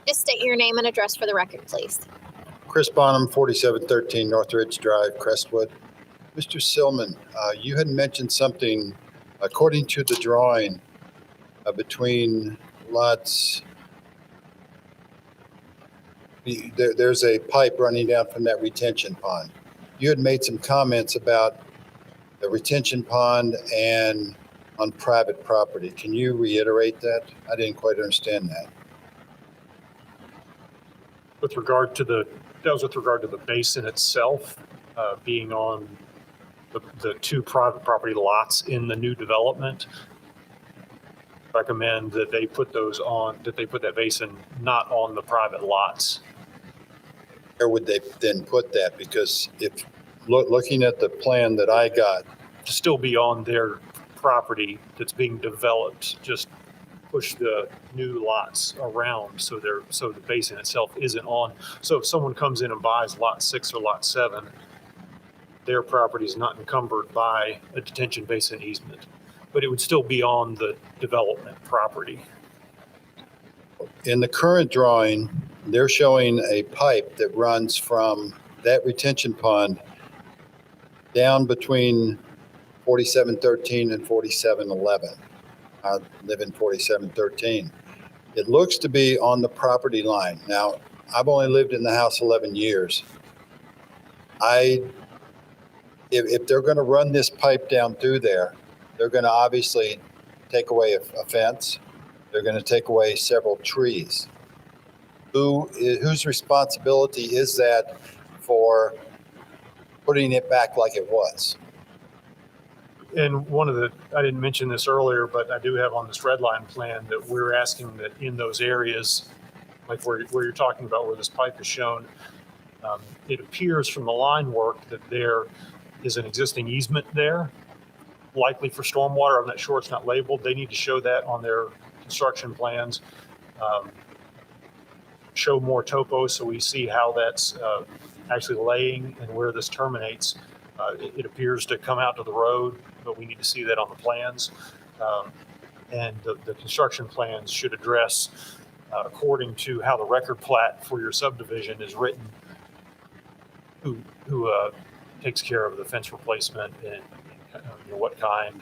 Just state your name and address for the record, please. Chris Bonham, 4713 Northridge Drive, Crestwood. Mr. Silman, you had mentioned something, according to the drawing, between lots, there's a pipe running down from that retention pond. You had made some comments about the retention pond and on private property. Can you reiterate that? I didn't quite understand that. With regard to that was with regard to the basin itself, being on the two private property lots in the new development. Recommend that they put that basin not on the private lots. Where would they then put that? Because if looking at the plan that I got, To still be on their property that's being developed, just push the new lots around so the basin itself isn't on. So if someone comes in and buys lot 6 or lot 7, their property is not encumbered by a detention basin easement, but it would still be on the development property. in the current drawing, they're showing a pipe that runs from that retention pond down between 4713 and 4711. I live in 4713. It looks to be on the property line. Now, I've only lived in the house 11 years. If they're going to run this pipe down through there, they're going to obviously take away a fence. They're going to take away several trees. Whose responsibility is that for putting it back like it was? And I didn't mention this earlier, but I do have on this red line plan that we're asking that in those areas, like where you're talking about where this pipe is shown, it appears from the line work that there is an existing easement there, likely for stormwater. I'm not sure, it's not labeled. They need to show that on their construction plans. Show more topo so we see how that's actually laying and where this terminates. It appears to come out to the road, but we need to see that on the plans. And the construction plans should address, according to how the record plat for your subdivision is written, who takes care of the fence replacement and what kind.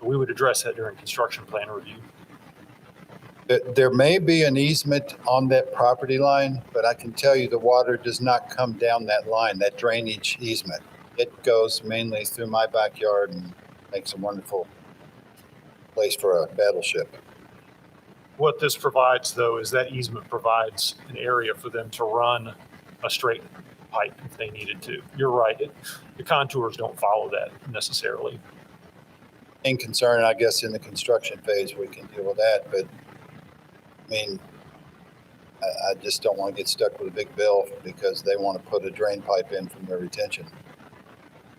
We would address that during construction plan review. There may be an easement on that property line, but I can tell you the water does not come down that line, that drainage easement. It goes mainly through my backyard and makes a wonderful place for a battleship. What this provides, though, is that easement provides an area for them to run a straight pipe if they needed to. You're right. The contours don't follow that necessarily. In concern, I guess, in the construction phase, we can deal with that, but I mean, I just don't want to get stuck with a big bill because they want to put a drain pipe in from their retention.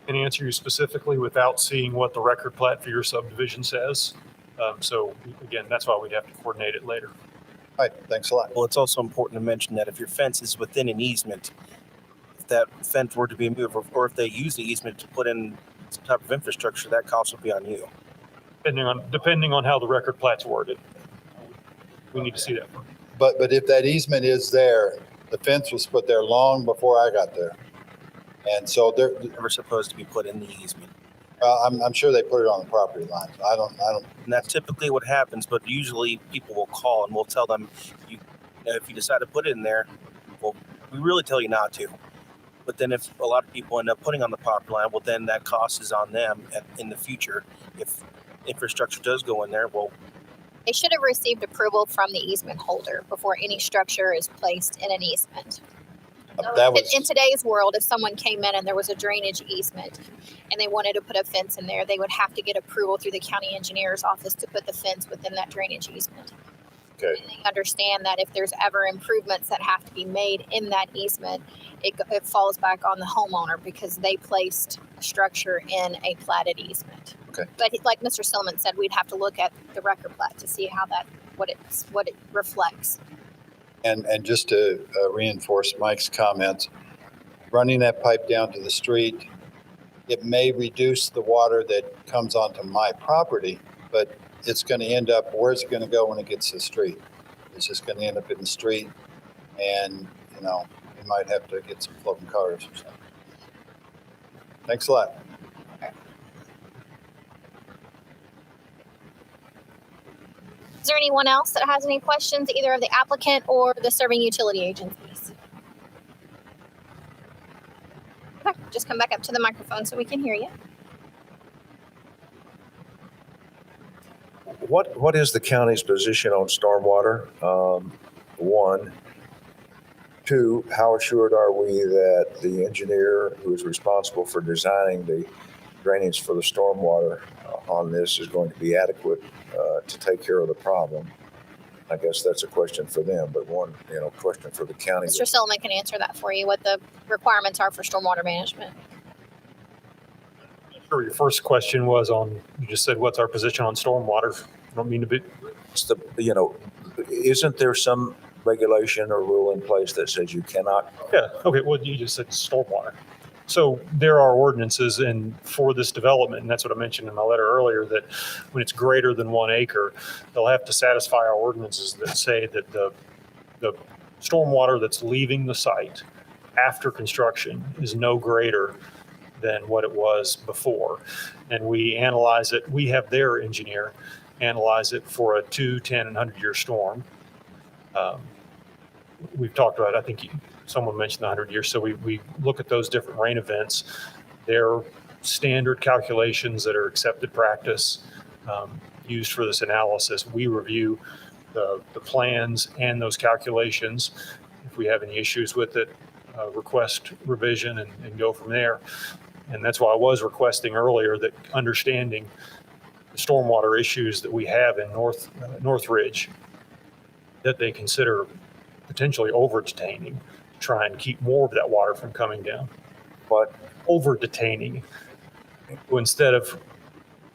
Can answer you specifically without seeing what the record plat for your subdivision says. So again, that's why we'd have to coordinate it later. All right, thanks a lot. Well, it's also important to mention that if your fence is within an easement, if that fence were to be moved, or if they use the easement to put in some type of infrastructure, that cost will be on you. Depending on how the record plat's worded. We need to see that. But if that easement is there, The fence was put there long before I got there. And so they're, Never supposed to be put in the easement. I'm sure they put it on the property lines. I don't, And that's typically what happens, but usually people will call and we'll tell them, if you decide to put it in there, well, we really tell you not to. But then if a lot of people end up putting on the property line, well, then that cost is on them in the future. If infrastructure does go in there, well, They should have received approval from the easement holder before any structure is placed in an easement. that was, In today's world, if someone came in and there was a drainage easement and they wanted to put a fence in there, they would have to get approval through the county engineer's office to put the fence within that drainage easement. okay. And they understand that if there's ever improvements that have to be made in that easement, it falls back on the homeowner because they placed a structure in a platted easement. Okay. But like Mr. Silliman said, we'd have to look at the record plat to see how what it reflects. And just to reinforce Mike's comments, running that pipe down to the street, it may reduce the water that comes onto my property, but it's going to end up, where's it going to go when it gets to the street? It's just going to end up in the street, and, you might have to get some floating cars or something. Thanks a lot. Is there anyone else that has any questions, either of the applicant or the serving utility agencies? Okay, just come back up to the microphone so we can hear you. What is the county's position on stormwater? One. Two, how assured are we that the engineer who is responsible for designing the drainage for the stormwater on this is going to be adequate to take care of the problem? I guess that's a question for them, but one, question for the county. Mr. Silliman can answer that for you, what the requirements are for stormwater management. Sure, your first question was on, you just said, what's our position on stormwater? I don't mean to be. Isn't there some regulation or rule in place that says you cannot? Yeah, okay, well, you just said stormwater. So there are ordinances for this development, and that's what I mentioned in my letter earlier, that when it's greater than 1 acre, they'll have to satisfy our ordinances that say that the stormwater that's leaving the site after construction is no greater than what it was before. And we analyze it, we have their engineer analyze it for a 2, 10, and 100-year storm. We've talked about, I think someone mentioned the 100 years. So we look at those different rain events. They're standard calculations that are accepted practice used for this analysis. We review the plans and those calculations. If we have any issues with it, request revision and go from there. And that's why I was requesting earlier that understanding the stormwater issues that we have in Northridge, that they consider potentially over detaining, try and keep more of that water from coming down. But over detaining, instead of,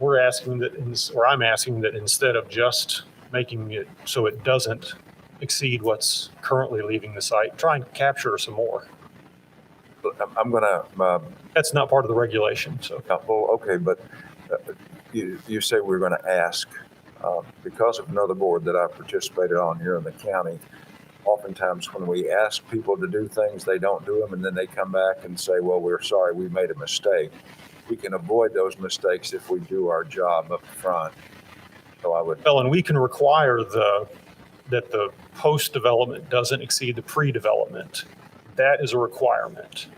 I'm asking that instead of just making it so it doesn't exceed what's currently leaving the site, try and capture some more. I'm gonna. That's not part of the regulation. So. Well, okay, but you say we're going to ask because of another board that I participated on here in the county. Oftentimes, when we ask people to do things, they don't do them, and then they come back and say, "Well, we're sorry, we made a mistake." We can avoid those mistakes if we do our job up front. So I would. Well, and we can require that the post-development doesn't exceed the pre-development. That is a requirement.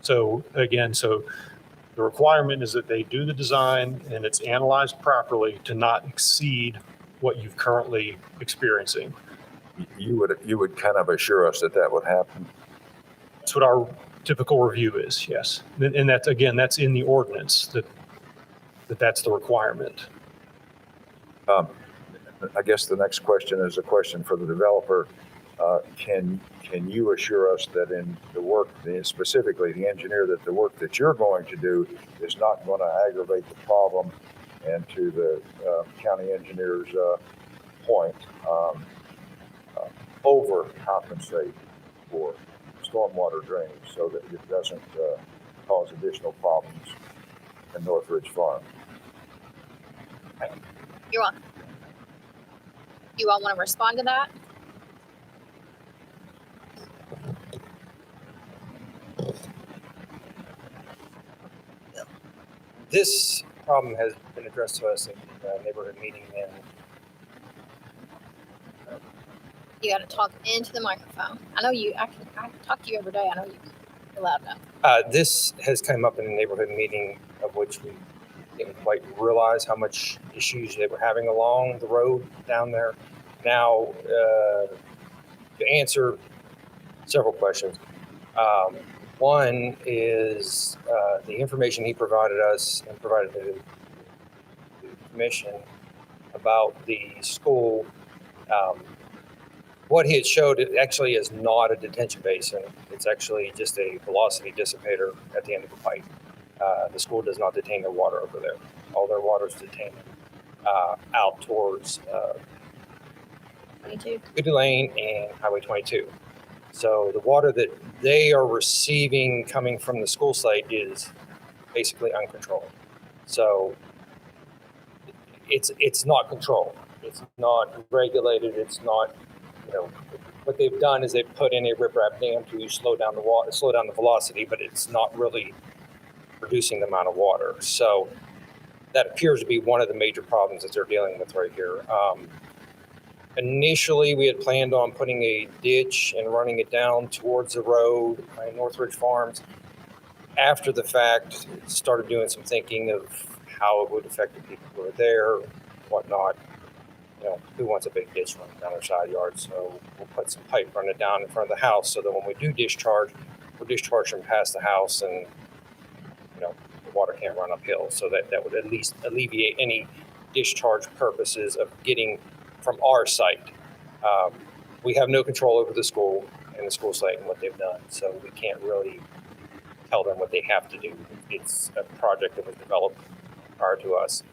So again, the requirement is that they do the design and it's analyzed properly to not exceed what you're currently experiencing. You would kind of assure us that would happen. That's what our typical review is, yes. And that's in the ordinance that's the requirement. I guess the next question is a question for the developer. Can you assure us that in the work, specifically the engineer, that the work that you're going to do is not going to aggravate the problem? And to the county engineer's point, overcompensate for stormwater drainage so that it doesn't cause additional problems in Northridge Farm. You're welcome. You all want to respond to that? This problem has been addressed to us in the neighborhood meeting, and You got to talk into the microphone. I know you. I talk to you every day. I know you're loud enough. this has come up in a neighborhood meeting of which we didn't quite realize how much issues they were having along the road down there. Now, to answer several questions. One is the information he provided us and provided the commission about the school. What he had showed, it actually is not a detention basin. It's actually just a velocity dissipator at the end of a pipe. The school does not detain their water over there. All their water is detained out towards 22. Goody Lane and Highway 22. So the water that they are receiving coming from the school site is basically uncontrolled. So it's not controlled. It's not regulated. It's not, what they've done is they've put in a riprap dam to slow down the water, slow down the velocity, but it's not really reducing the amount of water. So that appears to be one of the major problems that they're dealing with right here. Initially, we had planned on putting a ditch and running it down towards the road by Northridge Farms. After the fact, started doing some thinking of how it would affect the people who are there, whatnot. Who wants a big ditch running down their side yard? So we'll put some pipe running down in front of the house so that when we do discharge, we'll discharge from past the house and, the water can't run uphill. So that would at least alleviate any discharge purposes of getting from our site. We have no control over the school and the school site and what they've done. So we can't really tell them what they have to do. It's a project that was developed prior to us.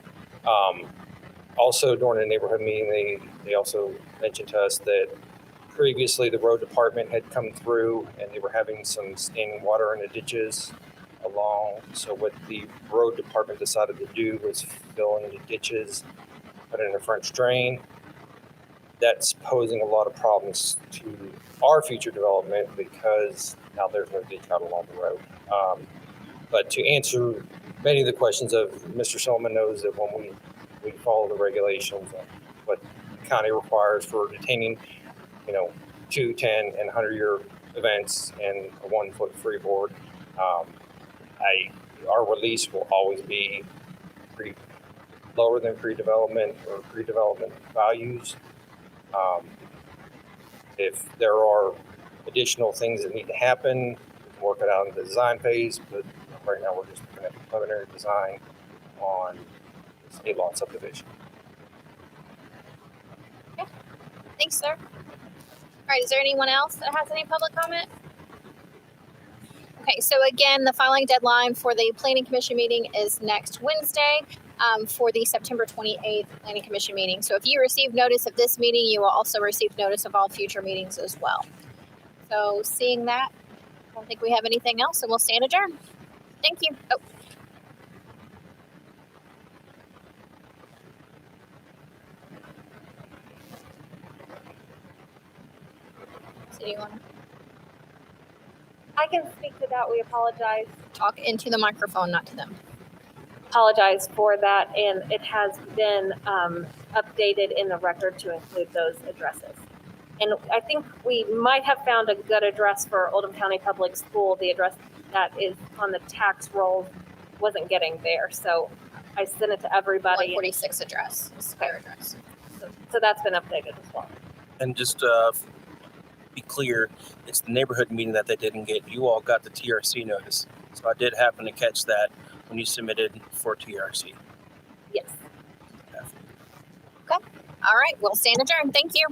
Also, during the neighborhood meeting, they also mentioned to us that previously the road department had come through and they were having some standing water in the ditches along. So what the road department decided to do was fill in the ditches, put in a French drain. That's posing a lot of problems to our future development because now there's no ditch out along the road. But to answer many of the questions of Mr. Silliman knows that when we follow the regulations and what the county requires for detaining, 2, 10, and 100-year events and a 1-foot freeboard. Our release will always be lower than pre-development or pre-development values. If there are additional things that need to happen, we can work it out in the design phase, but right now we're just looking at the preliminary design on this 8-lot subdivision. Okay. Thanks, sir. All right, is there anyone else that has any public comment? Okay, so again, the filing deadline for the Planning Commission meeting is next Wednesday for the September 28th Planning Commission meeting. So if you receive notice of this meeting, you will also receive notice of all future meetings as well. So seeing that, I don't think we have anything else, and we'll stand adjourned. Thank you. Oh. So do you want to I can speak to that. We apologize. talk into the microphone, not to them? Apologize for that, and it has been updated in the record to include those addresses. And I think we might have found a good address for Oldham County Public School. The address that is on the tax roll wasn't getting there, so I sent it to everybody. 146 address, square address. So that's been updated as well. And just be clear, it's the neighborhood meeting that they didn't get. You all got the TRC notice. So I did happen to catch that when you submitted for TRC. Yes. Okay. All right. We'll stand adjourned. Thank you.